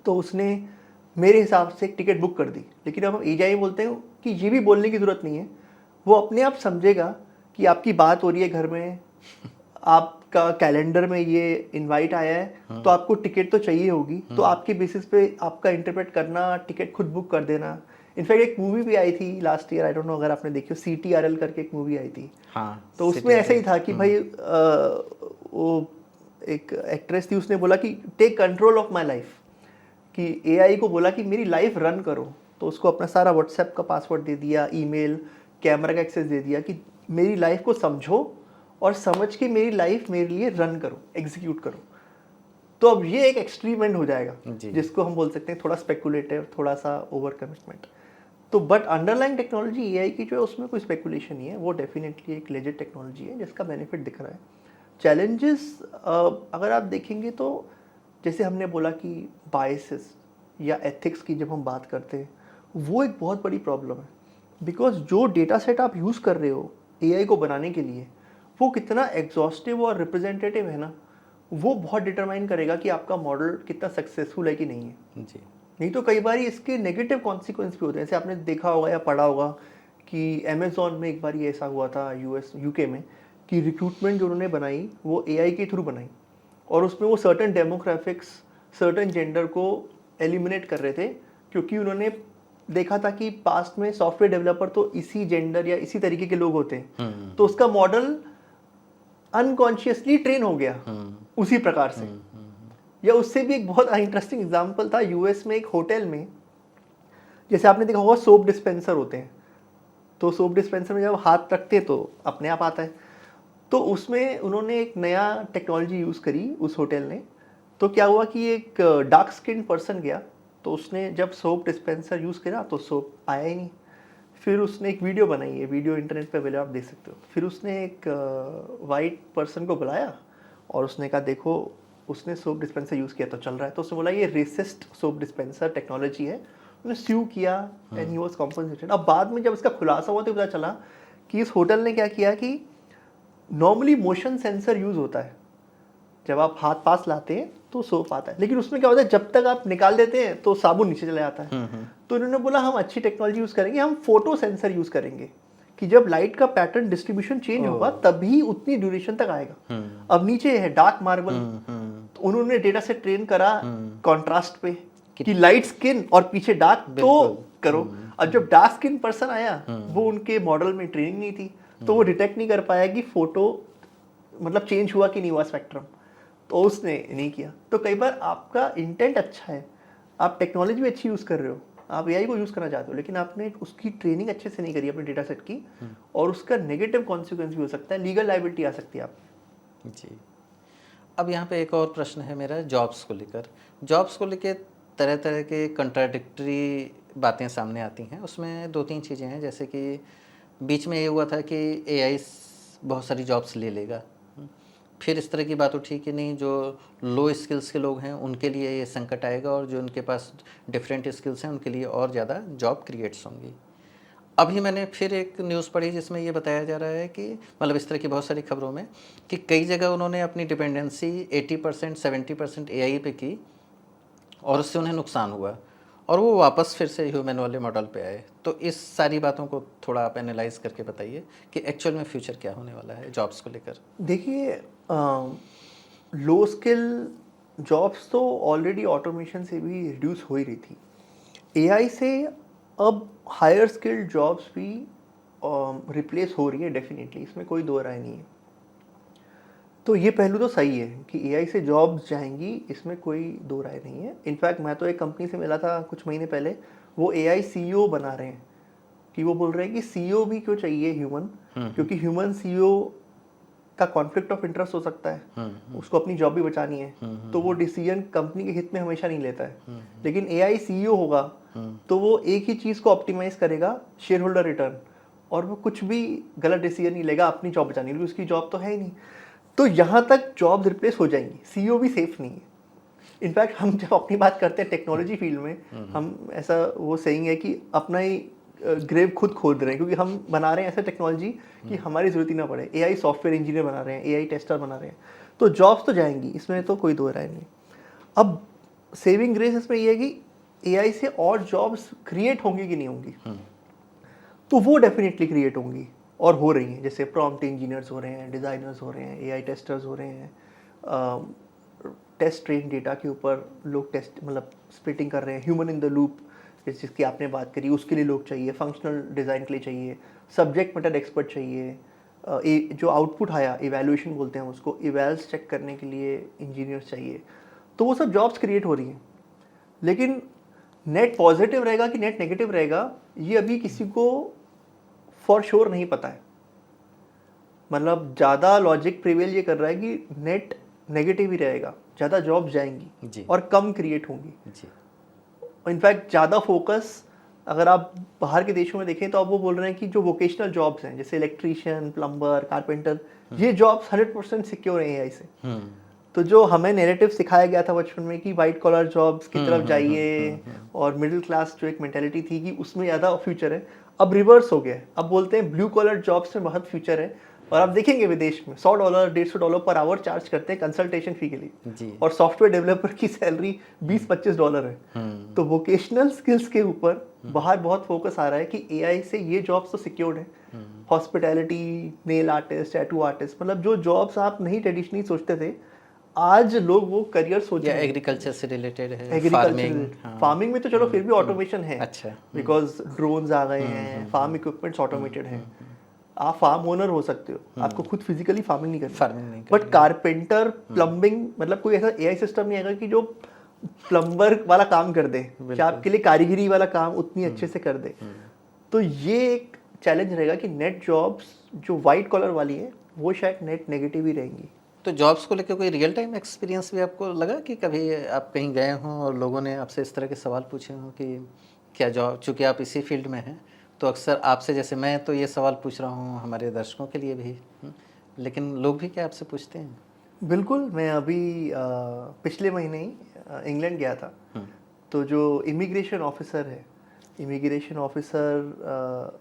तो उसने मेरे हिसाब से एक टिकट बुक कर दी, लेकिन अब हम एआई बोलते हैं कि ये भी बोलने की ज़रूरत नहीं है, वो अपने आप समझेगा कि आपकी बात हो रही है घर में, आपका कैलेंडर में ये इनवाइट आया है तो आपको टिकट तो चाहिए होगी, तो आपके बेसिस पे आपका इंटरप्रेट करना, टिकट खुद बुक कर देना। इनफैक्ट एक मूवी भी आई थी last year, I don't know अगर आपने देखी हो, CTRL करके एक मूवी आई थी। हाँ, तो उसमें ऐसा ही था कि भाई वो एक एक्ट्रेस थी, उसने बोला कि take control of my life, कि एआई को बोला कि मेरी लाइफ रन करो, तो उसको अपना सारा व्हाट्सएप का पासवर्ड दे दिया, ईमेल, कैमरा का एक्सेस दे दिया कि मेरी लाइफ को समझो और समझ के मेरी लाइफ मेरे लिए रन करो, एग्जीक्यूट करो। तो अब ये एक एक्सट्रीम एंड हो जाएगा जिसको हम बोल सकते हैं थोड़ा स्पेकुलेटिव, थोड़ा सा ओवर कमिटमेंट। तो बट अंडरलाइंग टेक्नोलॉजी एआई की जो है उसमें कोई स्पेकुलेशन नहीं है, वो डेफिनेटली एक लेजिट टेक्नोलॉजी है जिसका बेनिफिट दिख रहा है। चैलेंजेस अगर आप देखेंगे तो जैसे हमने बोला कि बायसेस या एथिक्स की जब हम बात करते हैं, वो एक बहुत बड़ी प्रॉब्लम है, बिकॉज जो डेटा सेट आप यूज़ कर रहे हो एआई को बनाने के लिए, वो कितना एग्जॉस्टिव और रिप्रेजेंटेटिव है ना, वो बहुत डिटरमाइन करेगा कि आपका मॉडल कितना सक्सेसफुल है कि नहीं है। जी। नहीं तो कई बार इसके नेगेटिव कॉन्सिक्वेंस भी होते हैं। जैसे आपने देखा होगा या पढ़ा होगा कि अमेज़ॉन में एक बार ये ऐसा हुआ था यूके में कि रिक्रूटमेंट जो उन्होंने बनाई वो एआई के थ्रू बनाई और उसमें वो सर्टेन डेमोग्राफिक्स सर्टेन जेंडर को एलिमिनेट कर रहे थे क्योंकि उन्होंने देखा था कि पास्ट में सॉफ्टवेयर डेवलपर तो इसी जेंडर या इसी तरीके के लोग होते हैं तो उसका मॉडल अनकॉन्शियसली ट्रेन हो गया उसी प्रकार से। या उससे भी एक बहुत इंटरेस्टिंग एग्जांपल था यूएस में एक होटल में, जैसे आपने देखा होगा सोप डिस्पेंसर होते हैं, तो सोप डिस्पेंसर में जब हाथ रखते हैं तो अपने आप आता है। तो उसमें उन्होंने एक नया टेक्नोलॉजी यूज़ करी उस होटल ने। तो क्या हुआ कि एक डार्क स्किन पर्सन गया तो उसने जब सोप डिस्पेंसर यूज़ किया तो सोप आया ही नहीं। फिर उसने एक वीडियो बनाई है, वीडियो इंटरनेट पे अवेलेबल आप देख सकते हो। फिर उसने एक वाइट पर्सन को बुलाया और उसने कहा देखो उसने सोप डिस्पेंसर यूज़ किया तो चल रहा है। तो उसने बोला ये रेसिस्ट सोप डिस्पेंसर टेक्नोलॉजी है। उन्होंने स्यू किया एंड ही वाज कॉम्पनसेटेड। अब बाद में जब इसका खुलासा हुआ तो पता चला कि इस होटल ने क्या किया कि नॉर्मली मोशन सेंसर यूज़ होता है, जब आप हाथ पास लाते हैं तो सोप आता है, लेकिन उसमें क्या होता है जब तक आप निकाल देते हैं तो साबुन नीचे चला जाता है। तो इन्होंने बोला हम अच्छी टेक्नोलॉजी यूज़ करेंगे, हम फोटो सेंसर यूज़ करेंगे कि जब लाइट का पैटर्न डिस्ट्रीब्यूशन चेंज होगा तभी उतनी ड्यूरेशन तक आएगा। अब नीचे है डार्क मार्बल, तो उन्होंने डेटा से ट्रेन करा कॉन्ट्रास्ट पे कि लाइट स्किन और पीछे डार्क तो करो। अब जब डार्क स्किन पर्सन आया वो उनके मॉडल में ट्रेनिंग नहीं थी तो वो डिटेक्ट नहीं कर पाया कि फोटो मतलब चेंज हुआ कि नहीं हुआ स्पेक्ट्रम, तो उसने नहीं किया। तो कई बार आपका इंटेंट अच्छा है, आप टेक्नोलॉजी भी अच्छी यूज़ कर रहे हो, आप एआई को यूज़ करना चाहते हो, लेकिन आपने उसकी ट्रेनिंग अच्छे से नहीं करी अपने डेटा सेट की और उसका नेगेटिव कॉन्सिक्वेंस भी हो सकता है, लीगल लायबिलिटी आ सकती है आप जी। अब यहाँ पे एक और प्रश्न है मेरा जॉब्स को लेकर। जॉब्स को लेकर तरह तरह के कंट्राडिक्टरी बातें सामने आती हैं। उसमें 2-3 चीज़ें हैं, जैसे कि बीच में ये हुआ था कि एआई बहुत सारी जॉब्स ले लेगा। फिर इस तरह की बात उठी कि नहीं, जो लो स्किल्स के लोग हैं उनके लिए ये संकट आएगा और जो उनके पास डिफरेंट स्किल्स हैं उनके लिए और ज़्यादा जॉब क्रिएट्स होंगी। अभी मैंने फिर एक न्यूज़ पढ़ी जिसमें ये बताया जा रहा है कि मतलब इस तरह की बहुत सारी खबरों में कि कई जगह उन्होंने अपनी डिपेंडेंसी 80% 70% एआई पे की और उससे उन्हें नुकसान हुआ और वो वापस फिर से ह्यूमन वाले मॉडल पे आए। तो इस सारी बातों को थोड़ा आप एनालाइज करके बताइए कि एक्चुअल में फ्यूचर क्या होने वाला है जॉब्स को लेकर। देखिए लो स्किल जॉब्स तो ऑलरेडी ऑटोमेशन से भी रिड्यूस हो ही रही थी। एआई से अब हायर स्किल्ड जॉब्स भी रिप्लेस हो रही है डेफिनेटली, इसमें कोई दो राय नहीं है। तो ये पहलू तो सही है कि एआई से जॉब्स जाएंगी, इसमें कोई दो राय नहीं है। इनफैक्ट मैं तो एक कंपनी से मिला था कुछ महीने पहले, वो एआई सीईओ बना रहे हैं कि वो बोल रहे हैं कि सीईओ भी क्यों चाहिए ह्यूमन, क्योंकि ह्यूमन सीईओ का कॉन्फ्लिक्ट ऑफ इंटरेस्ट हो सकता है, उसको अपनी जॉब भी बचानी है, तो वो डिसीजन कंपनी के हित में हमेशा नहीं लेता है। लेकिन एआई सीईओ होगा तो वो एक ही चीज़ को ऑप्टिमाइज करेगा, शेयर होल्डर रिटर्न, और वो कुछ भी गलत डिसीजन नहीं लेगा अपनी जॉब बचाने के लिए, उसकी जॉब तो है ही नहीं। तो यहाँ तक जॉब रिप्लेस हो जाएंगी, सीईओ भी सेफ नहीं है। इनफैक्ट हम जब अपनी बात करते हैं टेक्नोलॉजी फील्ड में, हम ऐसा वो सेइंग है कि अपना ही ग्रेव खुद खोद रहे हैं, क्योंकि हम बना रहे हैं ऐसा टेक्नोलॉजी कि हमारी ज़रूरत ही ना पड़े। एआई सॉफ्टवेयर इंजीनियर बना रहे हैं, एआई टेस्टर बना रहे हैं, तो जॉब्स तो जाएंगी, इसमें तो कोई दो राय नहीं। अब सेविंग ग्रेस इसमें ये है कि एआई से और जॉब्स क्रिएट होंगी कि नहीं होंगी, तो वो डेफिनेटली क्रिएट होंगी और हो रही हैं। जैसे प्रॉम्प्ट इंजीनियर्स हो रहे हैं, डिज़ाइनर्स हो रहे हैं, एआई टेस्टर्स हो रहे हैं, टेस्ट ट्रेन डेटा के ऊपर लोग टेस्ट मतलब स्प्लिटिंग कर रहे हैं, ह्यूमन इन द लूप जिसकी आपने बात करी उसके लिए लोग चाहिए, फंक्शनल डिज़ाइन के लिए चाहिए, सब्जेक्ट मैटर एक्सपर्ट चाहिए, जो आउटपुट आया इवैल्यूएशन बोलते हैं उसको, इवैल्स चेक करने के लिए इंजीनियर्स चाहिए। तो वो सब जॉब्स क्रिएट हो रही हैं, लेकिन नेट पॉजिटिव रहेगा कि नेट नेगेटिव रहेगा ये अभी किसी को फॉर श्योर नहीं पता है। मतलब ज़्यादा लॉजिक प्रिवेल ये कर रहा है कि नेट नेगेटिव ही रहेगा, ज़्यादा जॉब्स जाएंगी और कम क्रिएट होंगी। इनफैक्ट ज़्यादा फोकस अगर आप बाहर के देशों में देखें तो अब वो बोल रहे हैं कि जो वोकेशनल जॉब्स हैं जैसे इलेक्ट्रीशियन, प्लम्बर, कारपेंटर, ये जॉब्स 100% सिक्योर हैं एआई से। तो जो हमें नैरेटिव सिखाया गया था बचपन में कि वाइट कॉलर जॉब्स की तरफ जाइए और मिडिल क्लास जो एक मेंटालिटी थी कि उसमें ज़्यादा फ्यूचर है, अब रिवर्स हो गया है। अब बोलते हैं ब्लू कॉलर जॉब्स में बहुत फ्यूचर है, और आप देखेंगे विदेश में $100 $150 पर आवर चार्ज करते हैं कंसल्टेशन फी के लिए, और सॉफ्टवेयर डेवलपर की सैलरी $20-25 है। तो वोकेशनल स्किल्स के ऊपर बाहर बहुत फोकस आ रहा है कि एआई से ये जॉब्स तो सिक्योर्ड है, hospitality, nail artist, tattoo artist, मतलब जो जॉब्स आप नहीं ट्रेडिशनली सोचते थे, आज लोग वो करियर सोच या रहे हैं। एग्रीकल्चर से रिलेटेड है, एग्रीकल्चर, फार्मिंग में तो चलो फिर भी ऑटोमेशन है, अच्छा, बिकॉज ड्रोन्स आ गए हैं, फार्म इक्विपमेंट्स ऑटोमेटेड हैं, आप फार्म ओनर हो सकते हो, आपको खुद फिजिकली फार्मिंग नहीं करनी, बट कारपेंटर, प्लम्बिंग, मतलब कोई ऐसा एआई सिस्टम नहीं आएगा कि जो प्लम्बर वाला काम कर दे, कि आपके लिए कारीगरी वाला काम उतनी अच्छे से कर दे। तो ये एक चैलेंज रहेगा कि नेट जॉब्स जो वाइट कॉलर वाली है वो शायद नेट नेगेटिव ही रहेंगी। तो जॉब्स को लेकर कोई रियल टाइम एक्सपीरियंस भी आपको लगा कि कभी आप कहीं गए हों और लोगों ने आपसे इस तरह के सवाल पूछे हों कि क्या जॉब, चूँकि आप इसी फील्ड में हैं तो अक्सर आपसे, जैसे मैं तो ये सवाल पूछ रहा हूँ हमारे दर्शकों के लिए भी, लेकिन लोग भी क्या आपसे पूछते हैं? बिल्कुल, मैं अभी पिछले महीने ही इंग्लैंड गया था, तो जो इमिग्रेशन ऑफिसर है, इमिग्रेशन ऑफिसर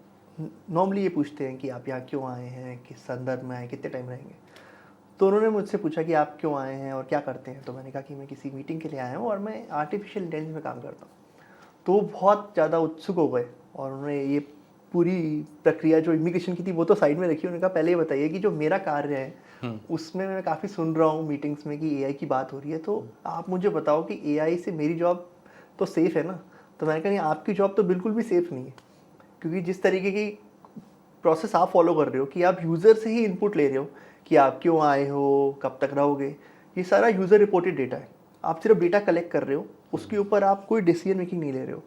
नॉर्मली ये पूछते हैं कि आप यहाँ क्यों आए हैं, किस संदर्भ में आए, कितने टाइम रहेंगे। तो उन्होंने मुझसे पूछा कि आप क्यों आए हैं और क्या करते हैं, तो मैंने कहा कि मैं किसी मीटिंग के लिए आया हूँ और मैं आर्टिफिशियल इंटेलिजेंस में काम करता हूँ। तो वो बहुत ज़्यादा उत्सुक हो गए और उन्होंने ये पूरी प्रक्रिया जो इमिग्रेशन की थी वो तो साइड में रखी, उन्होंने कहा पहले ये बताइए कि जो मेरा कार्य है उसमें मैं काफ़ी सुन रहा हूँ मीटिंग्स में कि एआई की बात हो रही है, तो आप मुझे बताओ कि एआई से मेरी जॉब तो सेफ़ है ना। तो मैंने कहा नहीं, आपकी जॉब तो बिल्कुल भी सेफ़ नहीं है, क्योंकि जिस तरीके की प्रोसेस आप फॉलो कर रहे हो कि आप यूज़र से ही इनपुट ले रहे हो कि आप क्यों आए हो, कब तक रहोगे, ये सारा यूज़र रिपोर्टेड डेटा है। आप सिर्फ डेटा कलेक्ट कर रहे हो, उसके ऊपर आप कोई डिसीजन मेकिंग नहीं ले रहे हो।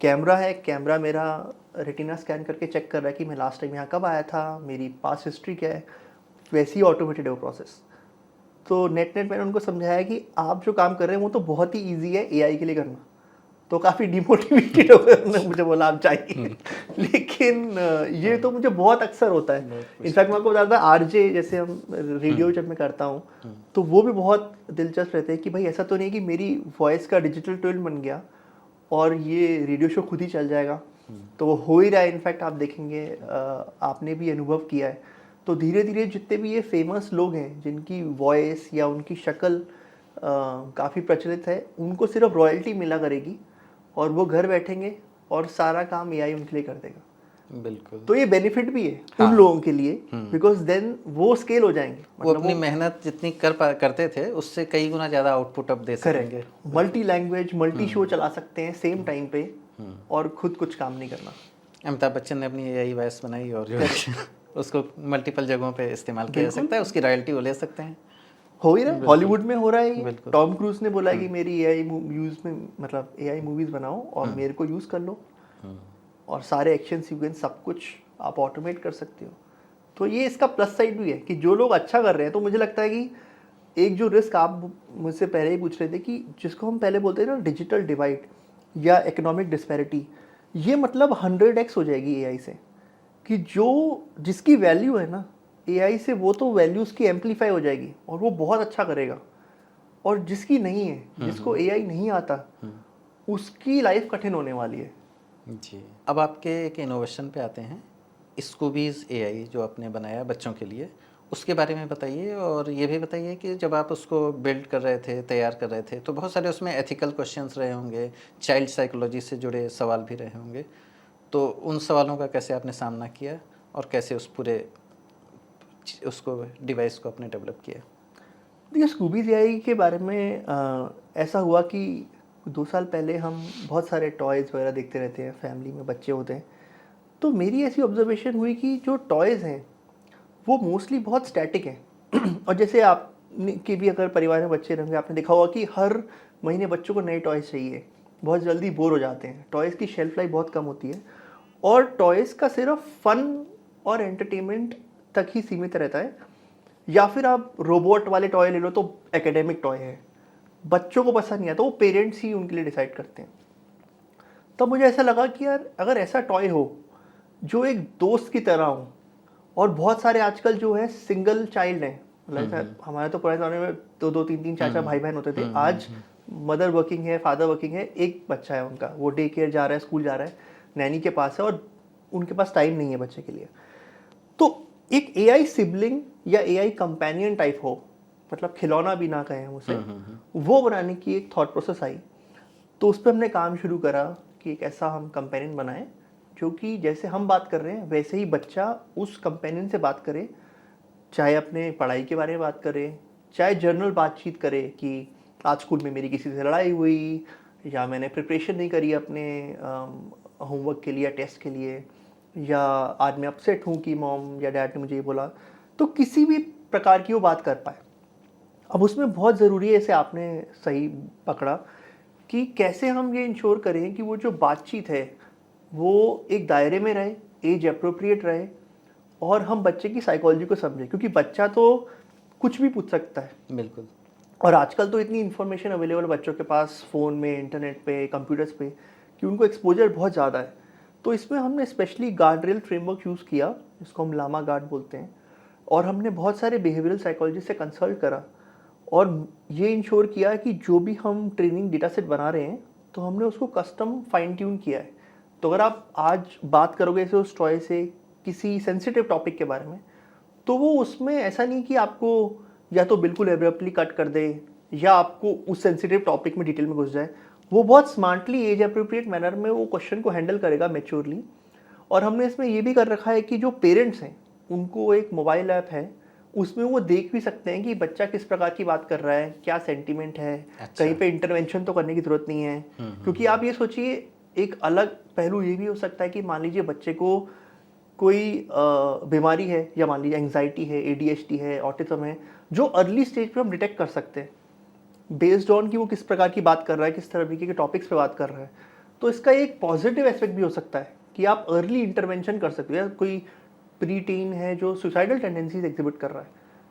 कैमरा है, कैमरा मेरा रेटिना स्कैन करके चेक कर रहा है कि मैं लास्ट टाइम यहाँ कब आया था, मेरी पास्ट हिस्ट्री क्या है, वैसे ही ऑटोमेटेड है वो प्रोसेस। तो नेट मैंने उनको समझाया कि आप जो काम कर रहे हैं वो तो बहुत ही ईजी है एआई के लिए करना। तो काफ़ी डिमोटिवेटेड हो गए, उन्होंने मुझे बोला आप चाहिए। लेकिन ये तो मुझे बहुत अक्सर होता है। इनफैक्ट मैं आपको बताता था, आरजे जैसे हम रेडियो जब मैं करता हूँ तो वो भी बहुत दिलचस्प रहते हैं कि भाई ऐसा तो नहीं कि मेरी वॉइस का डिजिटल ट्विन बन गया और ये रेडियो शो खुद ही चल जाएगा। तो वो हो ही रहा है, इनफैक्ट आप देखेंगे, आपने भी अनुभव किया है। तो धीरे धीरे जितने भी ये फेमस लोग हैं जिनकी वॉइस या उनकी शक्ल काफ़ी प्रचलित है, उनको सिर्फ रॉयल्टी मिला करेगी और वो घर बैठेंगे और सारा काम एआई उनके लिए कर देगा। बिल्कुल। तो ये बेनिफिट भी है उन लोगों के लिए, बिकॉज देन वो स्केल हो जाएंगे, वो अपनी मेहनत जितनी करते थे उससे कई गुना ज़्यादा आउटपुट अब दे सकेंगे। मल्टी लैंग्वेज, मल्टी शो चला सकते हैं सेम टाइम पे और खुद कुछ काम नहीं करना। अमिताभ बच्चन ने अपनी एआई वॉइस बनाई और जो उसको मल्टीपल जगहों पे इस्तेमाल किया जा सकता है, उसकी रॉयल्टी वो ले सकते हैं। हो ही रहा है, हॉलीवुड में हो रहा है ये। टॉम क्रूज ने बोला कि मेरी एआई यूज में, मतलब एआई मूवीज बनाओ और मेरे को यूज कर लो और सारे एक्शन सीक्वेंस सब कुछ आप ऑटोमेट कर सकते हो। तो ये इसका प्लस साइड भी है कि जो लोग अच्छा कर रहे हैं, तो मुझे लगता है कि एक जो रिस्क आप मुझसे पहले ही पूछ रहे थे कि जिसको हम पहले बोलते हैं ना डिजिटल डिवाइड या इकोनॉमिक डिस्पैरिटी, ये मतलब 100x हो जाएगी एआई से, कि जो जिसकी वैल्यू है ना एआई से, वो तो वैल्यूज़ की एम्पलीफाई हो जाएगी और वो बहुत अच्छा करेगा, और जिसकी नहीं है, जिसको एआई नहीं आता, उसकी लाइफ कठिन होने वाली है। जी, अब आपके एक इनोवेशन पे आते हैं, स्कूबीज़ एआई जो आपने बनाया बच्चों के लिए, उसके बारे में बताइए। और ये भी बताइए कि जब आप उसको बिल्ड कर रहे थे, तैयार कर रहे थे, तो बहुत सारे उसमें एथिकल क्वेश्चंस रहे होंगे, चाइल्ड साइकोलॉजी से जुड़े सवाल भी रहे होंगे, तो उन सवालों का कैसे आपने सामना किया और कैसे उस पूरे उसको डिवाइस को आपने डेवलप किया? देखिए, स्कूबीज़ एआई के बारे में ऐसा हुआ कि 2 साल पहले हम बहुत सारे टॉयज़ वगैरह देखते रहते हैं, फैमिली में बच्चे होते हैं, तो मेरी ऐसी ऑब्जर्वेशन हुई कि जो टॉयज़ हैं वो मोस्टली बहुत स्टैटिक हैं। और जैसे आप के भी अगर परिवार में बच्चे रहेंगे, आपने देखा होगा कि हर महीने बच्चों को नए टॉयज़ चाहिए, बहुत जल्दी बोर हो जाते हैं, टॉयज़ की शेल्फ लाइफ बहुत कम होती है और टॉयज़ का सिर्फ फन और एंटरटेनमेंट तक ही सीमित रहता है। या फिर आप रोबोट वाले टॉय ले लो तो एकेडमिक टॉय है, बच्चों को पसंद नहीं आता, वो पेरेंट्स ही उनके लिए डिसाइड करते हैं। तब मुझे ऐसा लगा कि यार अगर ऐसा टॉय हो जो एक दोस्त की तरह हो, और बहुत सारे आजकल जो है सिंगल चाइल्ड हैं, मतलब हमारे तो पुराने ज़माने में 2-2, 3-3, 4-4 भाई बहन होते थे, आज मदर वर्किंग है, फादर वर्किंग है, एक बच्चा है उनका, वो डे केयर जा रहा है, स्कूल जा रहा है, नैनी के पास है और उनके पास टाइम नहीं है बच्चे के लिए। तो एक एआई सिबलिंग या एआई कंपेनियन टाइप हो, मतलब खिलौना भी ना कहें उसे, वो बनाने की एक थॉट प्रोसेस आई। तो उस पर हमने काम शुरू करा कि एक ऐसा हम कंपेनियन बनाएं जो कि जैसे हम बात कर रहे हैं वैसे ही बच्चा उस कंपेनियन से बात करे, चाहे अपने पढ़ाई के बारे में बात करे, चाहे जनरल बातचीत करे कि आज स्कूल में मेरी किसी से लड़ाई हुई, या मैंने प्रिपरेशन नहीं करी अपने होमवर्क के लिए या टेस्ट के लिए, या आज मैं अपसेट हूँ कि मॉम या डैड ने मुझे ये बोला। तो किसी भी प्रकार की वो बात कर पाए। अब उसमें बहुत ज़रूरी है, जैसे आपने सही पकड़ा, कि कैसे हम ये इंश्योर करें कि वो जो बातचीत है वो एक दायरे में रहे, एज अप्रोप्रिएट रहे, और हम बच्चे की साइकोलॉजी को समझें, क्योंकि बच्चा तो कुछ भी पूछ सकता है। बिल्कुल। और आजकल तो इतनी इन्फॉर्मेशन अवेलेबल है बच्चों के पास, फ़ोन में, इंटरनेट पे, कंप्यूटर्स पे, कि उनको एक्सपोजर बहुत ज़्यादा है। तो इसमें हमने specially guard rail framework use किया, जिसको हम लामा गार्ड बोलते हैं, और हमने बहुत सारे बिहेवियरल साइकोलॉजिस्ट से कंसल्ट करा और ये इंश्योर किया कि जो भी हम ट्रेनिंग डेटा सेट बना रहे हैं तो हमने उसको कस्टम फाइन ट्यून किया है। तो अगर आप आज बात करोगे ऐसे उस टॉय से किसी सेंसिटिव टॉपिक के बारे में, तो वो उसमें ऐसा नहीं कि आपको या तो बिल्कुल एब्रप्टली कट कर दे या आपको उस सेंसिटिव टॉपिक में डिटेल में घुस जाए। वो बहुत स्मार्टली एज अप्रोप्रिएट मैनर में वो क्वेश्चन को हैंडल करेगा मैच्योरली। और हमने इसमें ये भी कर रखा है कि जो पेरेंट्स हैं उनको एक मोबाइल ऐप है, उसमें वो देख भी सकते हैं कि बच्चा किस प्रकार की बात कर रहा है, क्या सेंटीमेंट है। अच्छा। कहीं पे इंटरवेंशन तो करने की ज़रूरत नहीं है, क्योंकि आप ये सोचिए एक अलग पहलू ये भी हो सकता है कि मान लीजिए बच्चे को कोई बीमारी है, या मान लीजिए एंग्जाइटी है, एडीएचडी है, ऑटिज्म है, जो अर्ली स्टेज पे हम डिटेक्ट कर सकते हैं बेस्ड ऑन कि वो किस प्रकार की बात कर रहा है, किस तरीके के टॉपिक्स पे बात कर रहा है। तो इसका एक पॉजिटिव एस्पेक्ट भी हो सकता है कि आप अर्ली इंटरवेंशन कर सकते हो। या कोई प्री टीन है जो सुसाइडल टेंडेंसीज एग्जिबिट कर रहा है,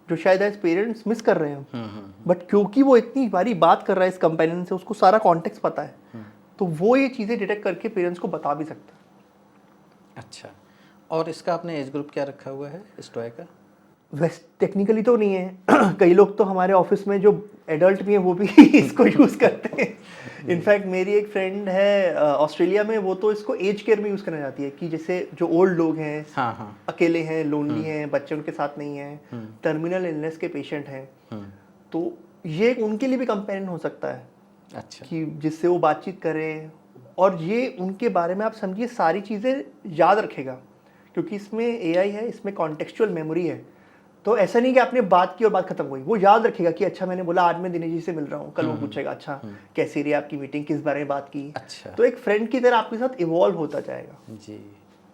जो शायद एज पेरेंट्स मिस कर रहे हैं, बट क्योंकि वो इतनी बारी बात कर रहा है इस कंपेनियन से, उसको सारा कॉन्टेक्स्ट पता है, तो वो ये चीज़ें डिटेक्ट करके पेरेंट्स को बता भी सकता है। अच्छा, और इसका आपने एज ग्रुप क्या रखा हुआ है इस टॉय का? वैसे टेक्निकली तो नहीं है कई लोग तो हमारे ऑफिस में जो एडल्ट भी हैं वो भी इसको यूज़ करते हैं। इनफैक्ट मेरी एक फ्रेंड है ऑस्ट्रेलिया में, वो तो इसको एज केयर में यूज़ करना चाहती है कि जैसे जो ओल्ड लोग हैं, हाँ। अकेले हैं, लोनली हैं, बच्चे उनके साथ नहीं हैं, टर्मिनल इलनेस के पेशेंट हैं, तो ये उनके लिए भी कंपेनियन हो सकता है। अच्छा। कि जिससे वो बातचीत करें, और ये उनके बारे में आप समझिए सारी चीज़ें याद रखेगा, क्योंकि इसमें एआई है, इसमें कॉन्टेक्चुअल मेमोरी है। तो ऐसा नहीं कि आपने बात की और बात खत्म हुई, वो याद रखेगा कि अच्छा मैंने बोला आज मैं दिनेश जी से मिल रहा हूँ, कल वो पूछेगा अच्छा कैसी रही आपकी मीटिंग, किस बारे में बात की। अच्छा। तो एक फ्रेंड की तरह आपके साथ इवॉल्व होता जाएगा। जी,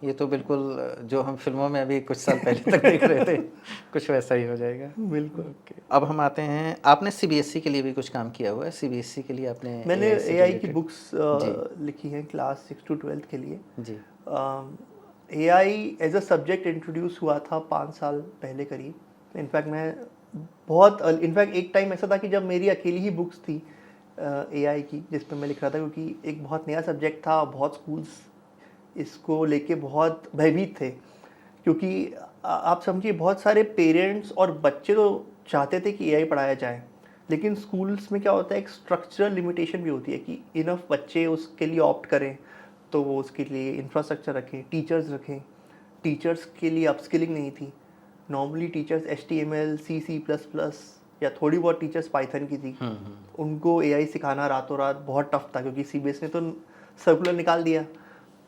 ये तो बिल्कुल जो हम फिल्मों में अभी कुछ साल पहले तक देख रहे थे कुछ वैसा ही हो जाएगा। बिल्कुल। ओके, अब हम आते हैं, आपने सीबीएसई के लिए भी कुछ काम किया हुआ है। सीबीएसई के लिए आपने मैंने AI से एआई की related- बुक्स लिखी हैं क्लास 6 to 12 के लिए। जी। AI as a subject introduce हुआ था 5 साल पहले करीब। इनफैक्ट मैं बहुत इनफैक्ट एक टाइम ऐसा था कि जब मेरी अकेली ही बुक्स थी एआई की जिस पर मैं लिख रहा था, क्योंकि एक बहुत नया सब्जेक्ट था, बहुत स्कूल्स इसको लेके बहुत भयभीत थे, क्योंकि आप समझिए बहुत सारे पेरेंट्स और बच्चे तो चाहते थे कि एआई पढ़ाया जाए, लेकिन स्कूल्स में क्या होता है एक स्ट्रक्चरल लिमिटेशन भी होती है कि इनफ बच्चे उसके लिए ऑप्ट करें, तो वो उसके लिए इंफ्रास्ट्रक्चर रखें, टीचर्स रखें। टीचर्स के लिए अपस्किलिंग नहीं थी। नॉर्मली टीचर्स HTML, C++ या थोड़ी बहुत टीचर्स पाइथन की थी। उनको एआई सिखाना रातों रात बहुत टफ था, क्योंकि सीबीएस ने तो सर्कुलर निकाल दिया।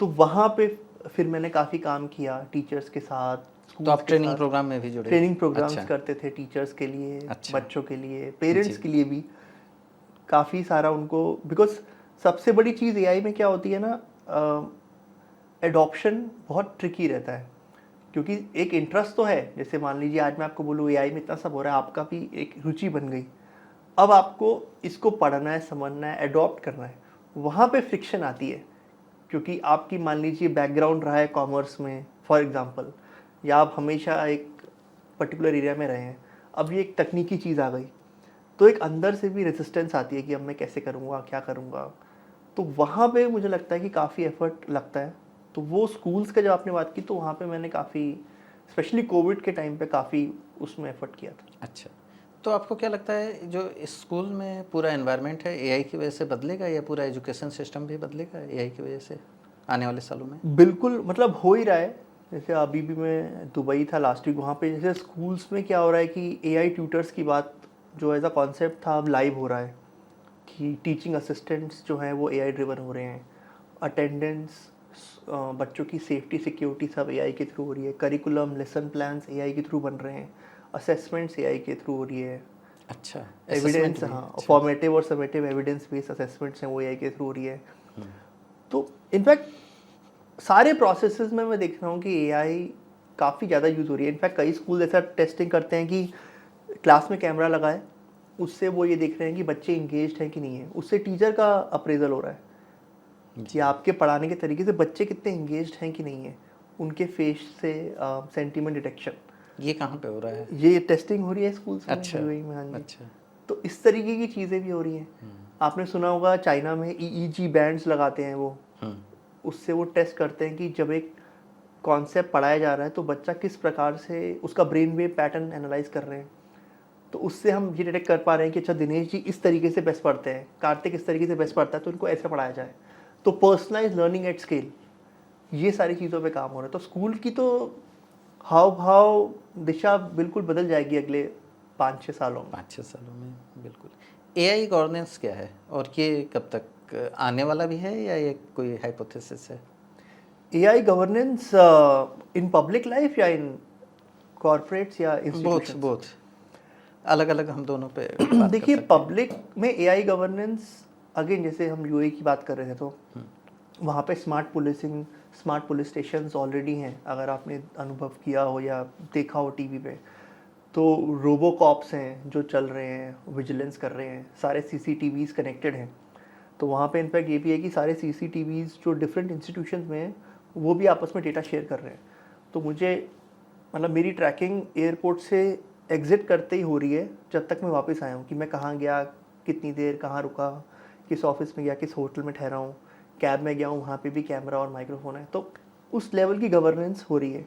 तो वहाँ पे फिर मैंने काफ़ी काम किया टीचर्स के साथ। तो आप ट्रेनिंग प्रोग्राम में भी जुड़े? ट्रेनिंग प्रोग्राम्स अच्छा। करते थे टीचर्स के लिए, अच्छा। बच्चों के लिए, पेरेंट्स जी। के लिए भी काफ़ी सारा उनको, बिकॉज सबसे बड़ी चीज़ एआई में क्या होती है ना, एडॉप्शन बहुत ट्रिकी रहता है, क्योंकि एक इंटरेस्ट तो है। जैसे मान लीजिए आज मैं आपको बोलूँ एआई में इतना सब हो रहा है, आपका भी एक रुचि बन गई, अब आपको इसको पढ़ना है, समझना है, एडॉप्ट करना है, वहाँ पे फ्रिक्शन आती है, क्योंकि आपकी मान लीजिए बैकग्राउंड रहा है कॉमर्स में फॉर एग्जांपल, या आप हमेशा एक पर्टिकुलर एरिया में रहे हैं, अब ये एक तकनीकी चीज़ आ गई, तो एक अंदर से भी रेजिस्टेंस आती है कि अब मैं कैसे करूँगा, क्या करूँगा। तो वहाँ पे मुझे लगता है कि काफ़ी एफर्ट लगता है। तो वो स्कूल्स का जब आपने बात की, तो वहाँ पे मैंने काफ़ी, स्पेशली कोविड के टाइम पे काफ़ी उसमें एफर्ट किया था। अच्छा, तो आपको क्या लगता है जो स्कूल में पूरा एनवायरनमेंट है एआई की वजह से बदलेगा, या पूरा एजुकेशन सिस्टम भी बदलेगा एआई की वजह से आने वाले सालों में? बिल्कुल, मतलब हो ही रहा है। जैसे अभी भी मैं दुबई था लास्ट वीक, वहाँ पे जैसे स्कूल्स में क्या हो रहा है कि एआई ट्यूटर्स की बात जो एज अ कॉन्सेप्ट था अब लाइव हो रहा है, कि टीचिंग असिस्टेंट्स जो हैं वो एआई ड्रिवन हो रहे हैं, अटेंडेंस, बच्चों की सेफ्टी सिक्योरिटी सब एआई के थ्रू हो रही है। करिकुलम, लेसन प्लान्स एआई के थ्रू बन रहे हैं। असेसमेंट्स एआई के थ्रू हो रही है। अच्छा, एविडेंस, असेसमेंट भी, हाँ, अच्छा। फॉर्मेटिव और समेटिव एविडेंस बेस्ड असेसमेंट्स हैं वो एआई के थ्रू हो रही है। तो इनफैक्ट सारे प्रोसेसेस में मैं देख रहा हूँ कि एआई काफ़ी ज़्यादा यूज़ हो रही है। इनफैक्ट कई स्कूल ऐसा टेस्टिंग करते हैं कि क्लास में कैमरा लगाए, उससे वो ये देख रहे हैं कि बच्चे इंगेज्ड हैं कि नहीं है। उससे टीचर का अप्रेजल हो रहा है कि आपके पढ़ाने के तरीके से बच्चे कितने इंगेज्ड हैं कि नहीं है। उनके फेस से सेंटीमेंट डिटेक्शन, ये कहाँ पे हो रहा है? ये टेस्टिंग हो रही है स्कूल्स में, अच्छा, यूएई में। हाँ जी। अच्छा। तो इस तरीके की चीज़ें भी हो रही हैं। आपने सुना होगा चाइना में ईईजी बैंड्स लगाते हैं वो, उससे वो टेस्ट करते हैं कि जब एक कॉन्सेप्ट पढ़ाया जा रहा है तो बच्चा किस प्रकार से उसका ब्रेन वेव पैटर्न एनालाइज कर रहे हैं। तो उससे हम ये डिटेक्ट कर पा रहे हैं कि अच्छा दिनेश जी इस तरीके से बेस्ट पढ़ते हैं, कार्तिक इस तरीके से बेस्ट पढ़ता है, तो इनको ऐसे पढ़ाया जाए। तो पर्सनलाइज लर्निंग एट स्केल, ये सारी चीज़ों पे काम हो रहा है। तो स्कूल की तो हाव भाव दिशा बिल्कुल बदल जाएगी अगले 5-6 सालों में। 5-6 सालों में, बिल्कुल। एआई गवर्नेंस क्या है और ये कब तक आने वाला भी है, या ये कोई हाइपोथेसिस है? AI governance in public life या इन कॉर्पोरेट्स या बोथ, इंस्टीट्यूशंस? बोथ, अलग अलग हम दोनों पे बात कर देखिए, सकते हैं। पब्लिक में एआई गवर्नेंस, अगेन जैसे हम यूएई की बात कर रहे थे, तो वहाँ पे smart policing, smart police stations already हैं। अगर आपने अनुभव किया हो या देखा हो टीवी पे, तो रोबो कॉप्स हैं जो चल रहे हैं, विजिलेंस कर रहे हैं, सारे सीसीटीवीज कनेक्टेड हैं। तो वहाँ पे इनफैक्ट ये भी है कि सारे सीसीटीवीज जो डिफरेंट इंस्टीट्यूशंस में हैं वो भी आपस में डेटा शेयर कर रहे हैं। तो मुझे मतलब मेरी ट्रैकिंग एयरपोर्ट से एग्ज़िट करते ही हो रही है जब तक मैं वापस आया हूँ, कि मैं कहाँ गया, कितनी देर कहाँ रुका, किस ऑफिस में गया, किस होटल में ठहरा हूँ, कैब में गया हूँ, वहाँ पे भी कैमरा और माइक्रोफोन है। तो उस लेवल की गवर्नेंस हो रही है।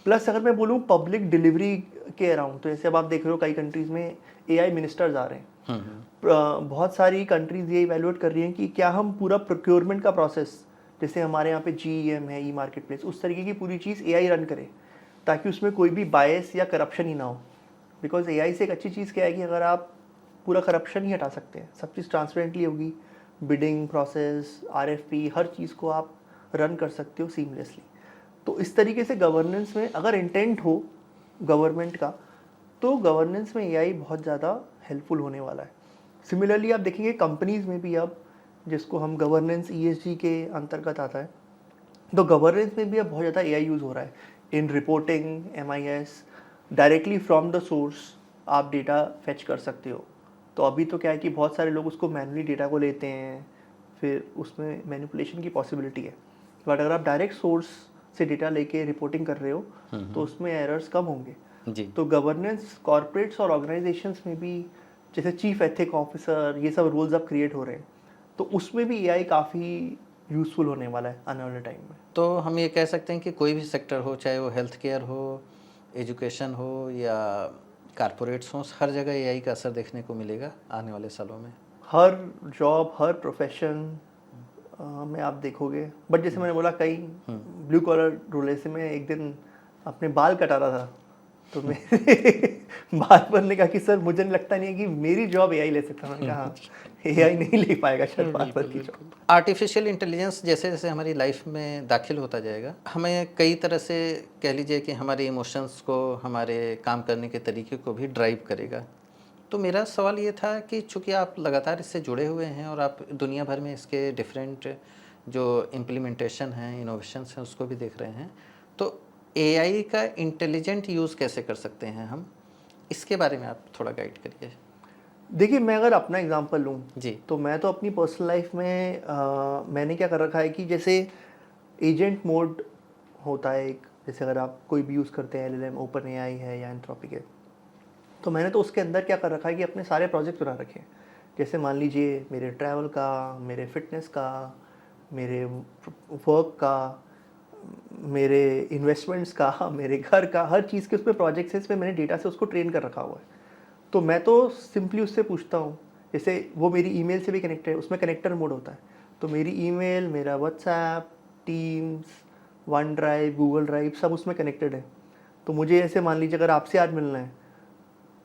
प्लस अगर मैं बोलूँ पब्लिक डिलीवरी के अराउंड, तो जैसे अब आप देख रहे हो कई कंट्रीज़ में एआई मिनिस्टर्स आ रहे हैं। बहुत सारी कंट्रीज़ ये इवैल्यूएट कर रही हैं कि क्या हम पूरा प्रोक्योरमेंट का प्रोसेस, जैसे हमारे यहाँ पे जीईएम है, ई मार्केट प्लेस, उस तरीके की पूरी चीज़ एआई रन करे, ताकि उसमें कोई भी बायस या करप्शन ही ना हो। बिकॉज एआई से एक अच्छी चीज़ क्या है कि अगर आप पूरा करप्शन ही हटा सकते हैं, सब चीज़ ट्रांसपेरेंटली होगी, बिडिंग प्रोसेस, आरएफपी, हर चीज़ को आप रन कर सकते हो सीमलेसली। तो इस तरीके से गवर्नेंस में अगर इंटेंट हो गवर्नमेंट का, तो गवर्नेंस में एआई बहुत ज़्यादा हेल्पफुल होने वाला है। सिमिलरली आप देखेंगे कंपनीज़ में भी अब, जिसको हम गवर्नेंस ईएसजी के अंतर्गत आता है, तो गवर्नेंस में भी अब बहुत ज़्यादा एआई यूज़ हो रहा है in reporting, MIS, directly from the source आप डेटा फेच कर सकते हो। तो अभी तो क्या है कि बहुत सारे लोग उसको मैनुअली डेटा को लेते हैं, फिर उसमें मैनिपुलेशन की पॉसिबिलिटी है। बट अगर आप डायरेक्ट सोर्स से डेटा लेके रिपोर्टिंग कर रहे हो तो उसमें एरर्स कम होंगे जी। तो गवर्नेंस कॉर्पोरेट्स और ऑर्गेनाइजेशंस में भी, जैसे चीफ एथिक ऑफिसर, ये सब रोल्स अब क्रिएट हो रहे हैं, तो उसमें भी एआई काफ़ी यूज़फुल होने वाला है आने वाले टाइम में। तो हम ये कह सकते हैं कि कोई भी सेक्टर हो, चाहे वो हेल्थ केयर हो, एजुकेशन हो या कारपोरेट्स हों, हर जगह एआई का असर देखने को मिलेगा आने वाले सालों में। हर जॉब, हर प्रोफेशन में आप देखोगे। बट जैसे मैंने बोला, कई ब्लू कॉलर रोल, ऐसे मैं एक दिन अपने बाल कटा रहा था, तो मेरे बात पर ने कहा कि सर मुझे नहीं लगता नहीं है कि मेरी जॉब एआई ले सकता। मैंने कहा एआई नहीं ले पाएगा शायद बात पर की जॉब। आर्टिफिशियल इंटेलिजेंस जैसे जैसे हमारी लाइफ में दाखिल होता जाएगा, हमें कई तरह से कह लीजिए कि हमारे इमोशंस को, हमारे काम करने के तरीके को भी ड्राइव करेगा। तो मेरा सवाल ये था कि चूँकि आप लगातार इससे जुड़े हुए हैं और आप दुनिया भर में इसके डिफरेंट जो इम्प्लीमेंटेशन हैं, इनोवेशंस हैं, उसको भी देख रहे हैं, तो एआई का इंटेलिजेंट यूज़ कैसे कर सकते हैं हम, इसके बारे में आप थोड़ा गाइड करिए। देखिए, मैं अगर अपना एग्जांपल लूँ जी। तो मैं तो अपनी पर्सनल लाइफ में मैंने क्या कर रखा है कि जैसे एजेंट मोड होता है एक, जैसे अगर आप कोई भी यूज़ करते हैं, एलएलएम, ओपन एआई है या एंथ्रोपिक है, तो मैंने तो उसके अंदर क्या कर रखा है कि अपने सारे प्रोजेक्ट बना रखे हैं। जैसे मान लीजिए मेरे ट्रैवल का, मेरे फिटनेस का, मेरे वर्क का, मेरे इन्वेस्टमेंट्स का, मेरे घर का, हर चीज़ के उसमें प्रोजेक्ट्स हैं, इसमें मैंने डेटा से उसको ट्रेन कर रखा हुआ है। तो मैं तो सिंपली उससे पूछता हूँ, जैसे वो मेरी ईमेल से भी कनेक्ट है, उसमें कनेक्टर मोड होता है, तो मेरी ईमेल, मेरा WhatsApp, teams, one drive, Google drive, सब उसमें कनेक्टेड है। तो मुझे ऐसे मान लीजिए अगर आपसे आज मिलना है,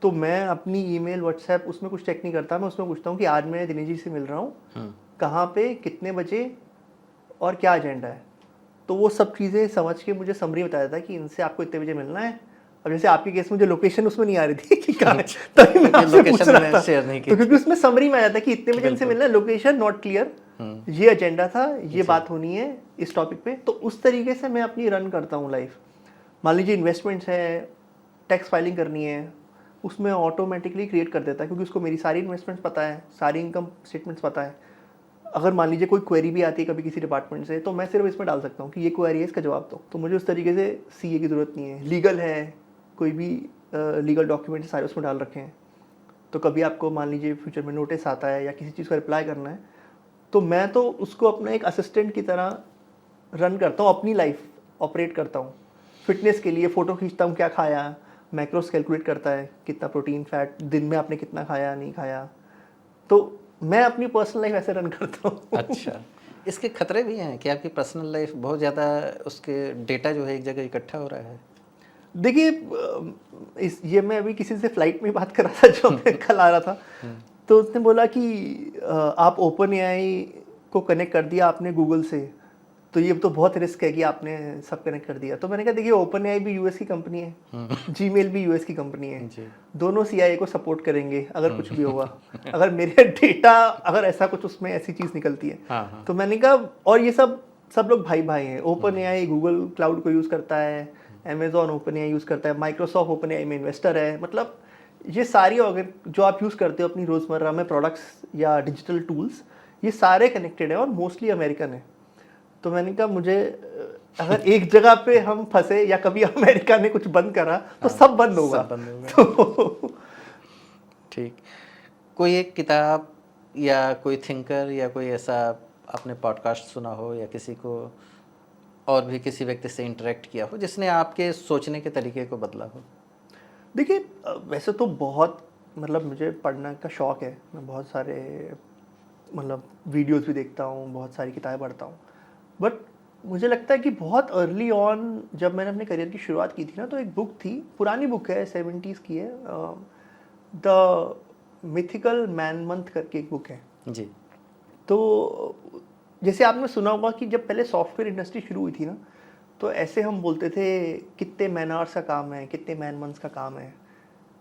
तो मैं अपनी ईमेल, व्हाट्सएप उसमें कुछ चेक नहीं करता, मैं उसमें पूछता हूँ कि आज मैं दिनेश जी से मिल रहा हूँ, कहाँ पे, कितने बजे, और क्या एजेंडा है। तो वो सब चीज़ें समझ के मुझे समरी बता देता है कि इनसे आपको इतने बजे मिलना है। अब जैसे आपके केस में जो लोकेशन उसमें नहीं आ रही थी कि कहाँ है, तभी मैं आपसे पूछ रहा था, शेयर नहीं की तो क्योंकि उसमें समरी में आया था कि इतने बजे इनसे मिलना है, लोकेशन नॉट क्लियर, ये एजेंडा था, ये बात होनी है इस टॉपिक पे। तो उस तरीके से मैं अपनी रन करता हूँ लाइफ। मान लीजिए इन्वेस्टमेंट्स है, टैक्स फाइलिंग करनी है, उसमें ऑटोमेटिकली क्रिएट कर देता है क्योंकि उसको मेरी सारी इन्वेस्टमेंट्स पता है, सारी इनकम स्टेटमेंट्स पता है। अगर मान लीजिए कोई क्वेरी भी आती है कभी किसी डिपार्टमेंट से, तो मैं सिर्फ इसमें डाल सकता हूँ कि ये क्वेरी है, इसका जवाब दो। तो मुझे उस तरीके से सीए की ज़रूरत नहीं है। लीगल है, कोई भी लीगल डॉक्यूमेंट सारे उसमें डाल रखे हैं। तो कभी आपको मान लीजिए फ्यूचर में नोटिस आता है या किसी चीज़ का रिप्लाई करना है, तो मैं तो उसको अपना एक असिस्टेंट की तरह रन करता हूँ, अपनी लाइफ ऑपरेट करता हूँ। फिटनेस के लिए फ़ोटो खींचता हूँ, क्या खाया, मैक्रोस कैलकुलेट करता है, कितना प्रोटीन फैट दिन में आपने कितना खाया नहीं खाया। तो मैं अपनी पर्सनल लाइफ ऐसे रन करता हूँ। अच्छा, इसके खतरे भी हैं कि आपकी पर्सनल लाइफ बहुत ज़्यादा उसके डेटा जो है एक जगह इकट्ठा हो रहा है? देखिए, ये मैं अभी किसी से फ्लाइट में बात कर रहा था जो मैं कल आ रहा था, तो उसने बोला कि आप ओपन एआई को कनेक्ट कर दिया आपने गूगल से, तो ये तो बहुत रिस्क है कि आपने सब कनेक्ट कर दिया। तो मैंने कहा देखिए, ओपन एआई भी यूएस की कंपनी है, जीमेल भी यूएस की कंपनी है, दोनों सीआईए को सपोर्ट करेंगे अगर कुछ भी होगा। अगर मेरे डेटा, अगर ऐसा कुछ उसमें ऐसी चीज़ निकलती है, तो मैंने कहा, और ये सब लोग भाई भाई हैं। ओपन एआई गूगल क्लाउड को यूज़ करता है, अमेजॉन ओपन एआई यूज़ करता है, माइक्रोसॉफ्ट ओपन एआई में इन्वेस्टर है। मतलब ये सारी अगर जो आप यूज़ करते हो अपनी रोज़मर्रा में प्रोडक्ट्स या डिजिटल टूल्स, ये सारे कनेक्टेड हैं और मोस्टली अमेरिकन है। तो मैंने कहा मुझे अगर एक जगह पे हम फंसे या कभी अमेरिका ने कुछ बंद करा तो सब बंद होगा। तो ठीक, कोई एक किताब या कोई थिंकर या कोई ऐसा आपने पॉडकास्ट सुना हो या किसी को और भी किसी व्यक्ति से इंटरेक्ट किया हो जिसने आपके सोचने के तरीके को बदला हो? देखिए, वैसे तो बहुत मतलब मुझे पढ़ने का शौक़ है, मैं बहुत सारे मतलब वीडियोस भी देखता हूँ, बहुत सारी किताबें पढ़ता हूँ। बट मुझे लगता है कि बहुत अर्ली ऑन जब मैंने अपने करियर की शुरुआत की थी ना, तो एक बुक थी, पुरानी बुक है, 70s की है, द मिथिकल मैन मंथ करके एक बुक है जी। तो जैसे आपने सुना होगा कि जब पहले सॉफ्टवेयर इंडस्ट्री शुरू हुई थी ना, तो ऐसे हम बोलते थे कितने मैन आवर्स का काम है, कितने मैन मंथ्स का काम है,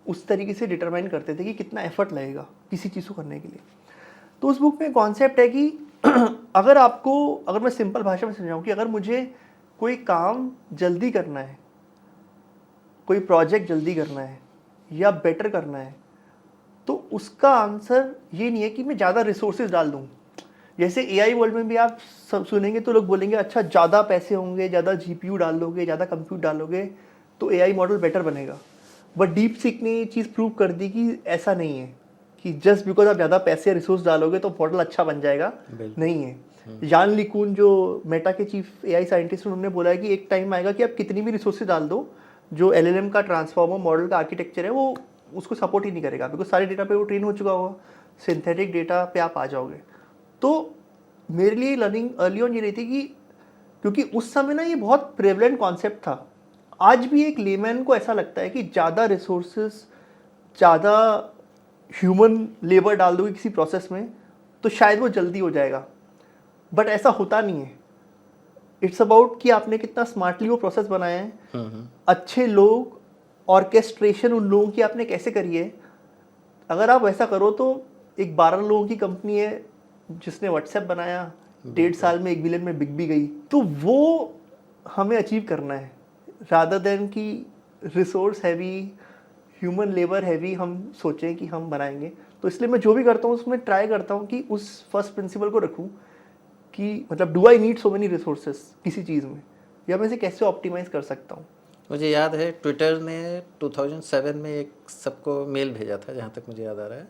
उस तरीके से डिटरमाइन करते थे कि कितना एफर्ट लगेगा किसी चीज़ को करने के लिए। तो उस बुक में कॉन्सेप्ट है कि अगर मैं सिंपल भाषा में समझाऊं कि अगर मुझे कोई काम जल्दी करना है, कोई प्रोजेक्ट जल्दी करना है या बेटर करना है, तो उसका आंसर ये नहीं है कि मैं ज़्यादा रिसोर्सेज डाल दूं। जैसे एआई वर्ल्ड में भी आप सब सुनेंगे तो लोग बोलेंगे अच्छा ज़्यादा पैसे होंगे, ज़्यादा जीपीयू डाल दोगे, ज़्यादा कंप्यूट डालोगे तो एआई मॉडल बेटर बनेगा। बट डीप सीक ने ये चीज़ प्रूव कर दी कि ऐसा नहीं है कि जस्ट बिकॉज आप ज़्यादा पैसे रिसोर्स डालोगे तो मॉडल अच्छा बन जाएगा, नहीं है। यान लिकून जो मेटा के चीफ एआई साइंटिस्ट, उन्होंने बोला है कि एक टाइम आएगा कि आप कितनी भी रिसोर्सेज डाल दो, जो एलएलएम का ट्रांसफॉर्मर मॉडल का आर्किटेक्चर है वो उसको सपोर्ट ही नहीं करेगा, बिकॉज सारे डेटा पे वो ट्रेन हो चुका होगा, सिंथेटिक डेटा पे आप आ जाओगे। तो मेरे लिए लर्निंग अर्ली ऑन ये रही थी कि क्योंकि उस समय ना ये बहुत प्रेवलेंट कॉन्सेप्ट था, आज भी एक लेमैन को ऐसा लगता है कि ज़्यादा रिसोर्सेज, ज़्यादा ह्यूमन लेबर डाल दोगे किसी प्रोसेस में तो शायद वो जल्दी हो जाएगा, बट ऐसा होता नहीं है। इट्स अबाउट कि आपने कितना स्मार्टली वो प्रोसेस बनाया है, अच्छे लोग, ऑर्केस्ट्रेशन उन लोगों की आपने कैसे करी है। अगर आप ऐसा करो तो एक 12 लोगों की कंपनी है जिसने व्हाट्सएप बनाया, 1.5 साल में 1 बिलियन में बिक भी गई। तो वो हमें अचीव करना है रादर देन कि resource heavy, human labour heavy हम सोचें कि हम बनाएंगे। तो इसलिए मैं जो भी करता हूँ उसमें ट्राई करता हूँ कि उस फर्स्ट प्रिंसिपल को रखूँ कि मतलब do I need so many resources किसी चीज़ में, या मैं इसे कैसे ऑप्टिमाइज़ कर सकता हूँ। मुझे याद है ट्विटर ने 2007 में एक सबको मेल भेजा था, जहाँ तक मुझे याद आ रहा है,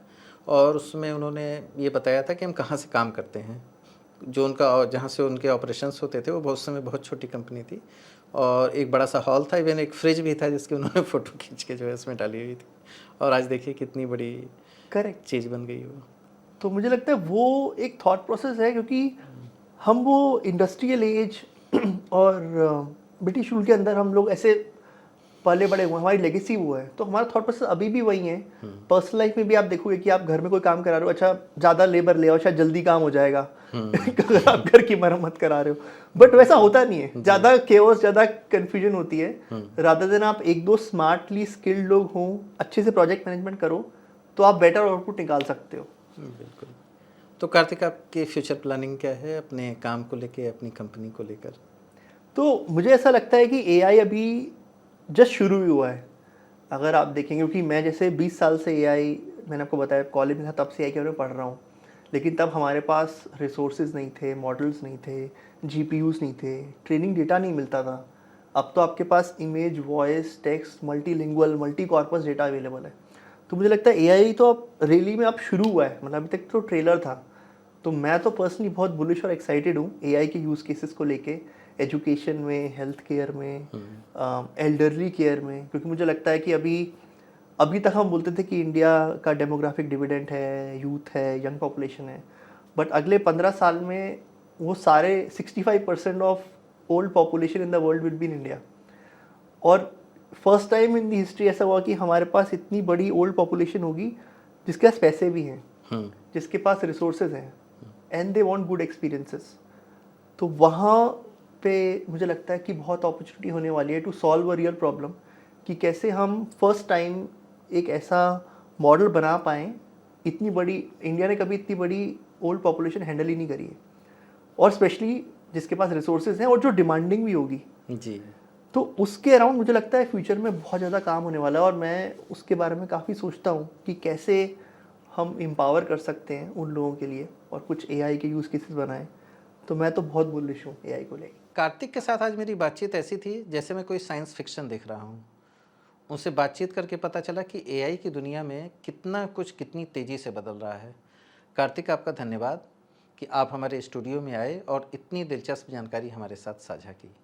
और उसमें उन्होंने ये बताया था कि हम कहाँ से काम करते हैं। जो उनका जहाँ से उनके ऑपरेशंस होते थे वो बहुत समय बहुत छोटी कंपनी थी, और एक बड़ा सा हॉल था, इवन एक फ्रिज भी था जिसकी उन्होंने फ़ोटो खींच के जो है उसमें डाली हुई थी, और आज देखिए कितनी बड़ी करेक्ट चीज़ बन गई वो। तो मुझे लगता है वो एक थॉट प्रोसेस है, क्योंकि हम वो इंडस्ट्रियल एज और ब्रिटिश रूल के अंदर हम लोग ऐसे पहले बड़े हुए, हमारी लेगेसी वो है, तो हमारा थॉट प्रोसेस अभी भी वही है। पर्सनल लाइफ में भी आप देखोगे कि आप घर में कोई काम करा रहे हो, अच्छा ज़्यादा लेबर ले आओ, शायद जल्दी काम हो जाएगा अगर आप घर की मरम्मत करा रहे हो, बट वैसा होता नहीं है। ज़्यादा केओस, ज़्यादा कन्फ्यूजन होती है। रादर देन आप एक दो स्मार्टली स्किल्ड लोग हों, अच्छे से प्रोजेक्ट मैनेजमेंट करो, तो आप बेटर आउटपुट निकाल सकते हो। बिल्कुल। तो कार्तिक, आपकी फ्यूचर प्लानिंग क्या है अपने काम को लेके, अपनी कंपनी को लेकर? तो मुझे ऐसा लगता है कि एआई अभी जस्ट शुरू ही हुआ है। अगर आप देखेंगे, क्योंकि मैं जैसे 20 साल से एआई, मैंने आपको बताया कॉलेज में था तब से एआई के बारे में पढ़ रहा हूँ, लेकिन तब हमारे पास रिसोर्सेज नहीं थे, मॉडल्स नहीं थे, जीपीयूज नहीं थे, ट्रेनिंग डेटा नहीं मिलता था। अब तो आपके पास image, voice, text, multilingual, multi corpus data available है। तो मुझे लगता है एआई तो अब रियली में अब शुरू हुआ है, मतलब अभी तक तो ट्रेलर था। तो मैं तो पर्सनली बहुत बुलिश और एक्साइटेड हूँ एआई के यूज़ केसेस को लेके, एजुकेशन में, हेल्थ केयर में, एल्डरली केयर में, क्योंकि मुझे लगता है कि अभी तक हम बोलते थे कि इंडिया का डेमोग्राफिक डिविडेंड है, यूथ है, यंग पॉपुलेशन है, बट अगले 15 साल में वो सारे 65% of old population in the world will be in India. और first time in the history ऐसा हुआ कि हमारे पास इतनी बड़ी ओल्ड पॉपुलेशन होगी जिसके पास पैसे भी हैं, जिसके पास रिसोर्सेज हैं, and they want good experiences. तो वहाँ पे मुझे लगता है कि बहुत अपॉर्चुनिटी होने वाली है to solve a real problem, कि कैसे हम फर्स्ट टाइम एक ऐसा मॉडल बना पाएँ। इतनी बड़ी इंडिया ने कभी इतनी बड़ी ओल्ड पॉपुलेशन हैंडल ही नहीं करी है, और स्पेशली जिसके पास रिसोर्सेज हैं और जो डिमांडिंग भी होगी जी। तो उसके अराउंड मुझे लगता है फ्यूचर में बहुत ज़्यादा काम होने वाला है। और मैं उसके बारे में काफ़ी सोचता हूँ कि कैसे हम एम्पावर कर सकते हैं उन लोगों के लिए और कुछ एआई के यूज़ केसेस बनाएं। तो मैं तो बहुत बुलिश हूँ एआई को लेकर। कार्तिक के साथ आज मेरी बातचीत ऐसी थी जैसे मैं कोई साइंस फिक्शन देख रहा हूँ। उनसे बातचीत करके पता चला कि एआई की दुनिया में कितना कुछ कितनी तेज़ी से बदल रहा है। कार्तिक, आपका धन्यवाद कि आप हमारे स्टूडियो में आए और इतनी दिलचस्प जानकारी हमारे साथ साझा की।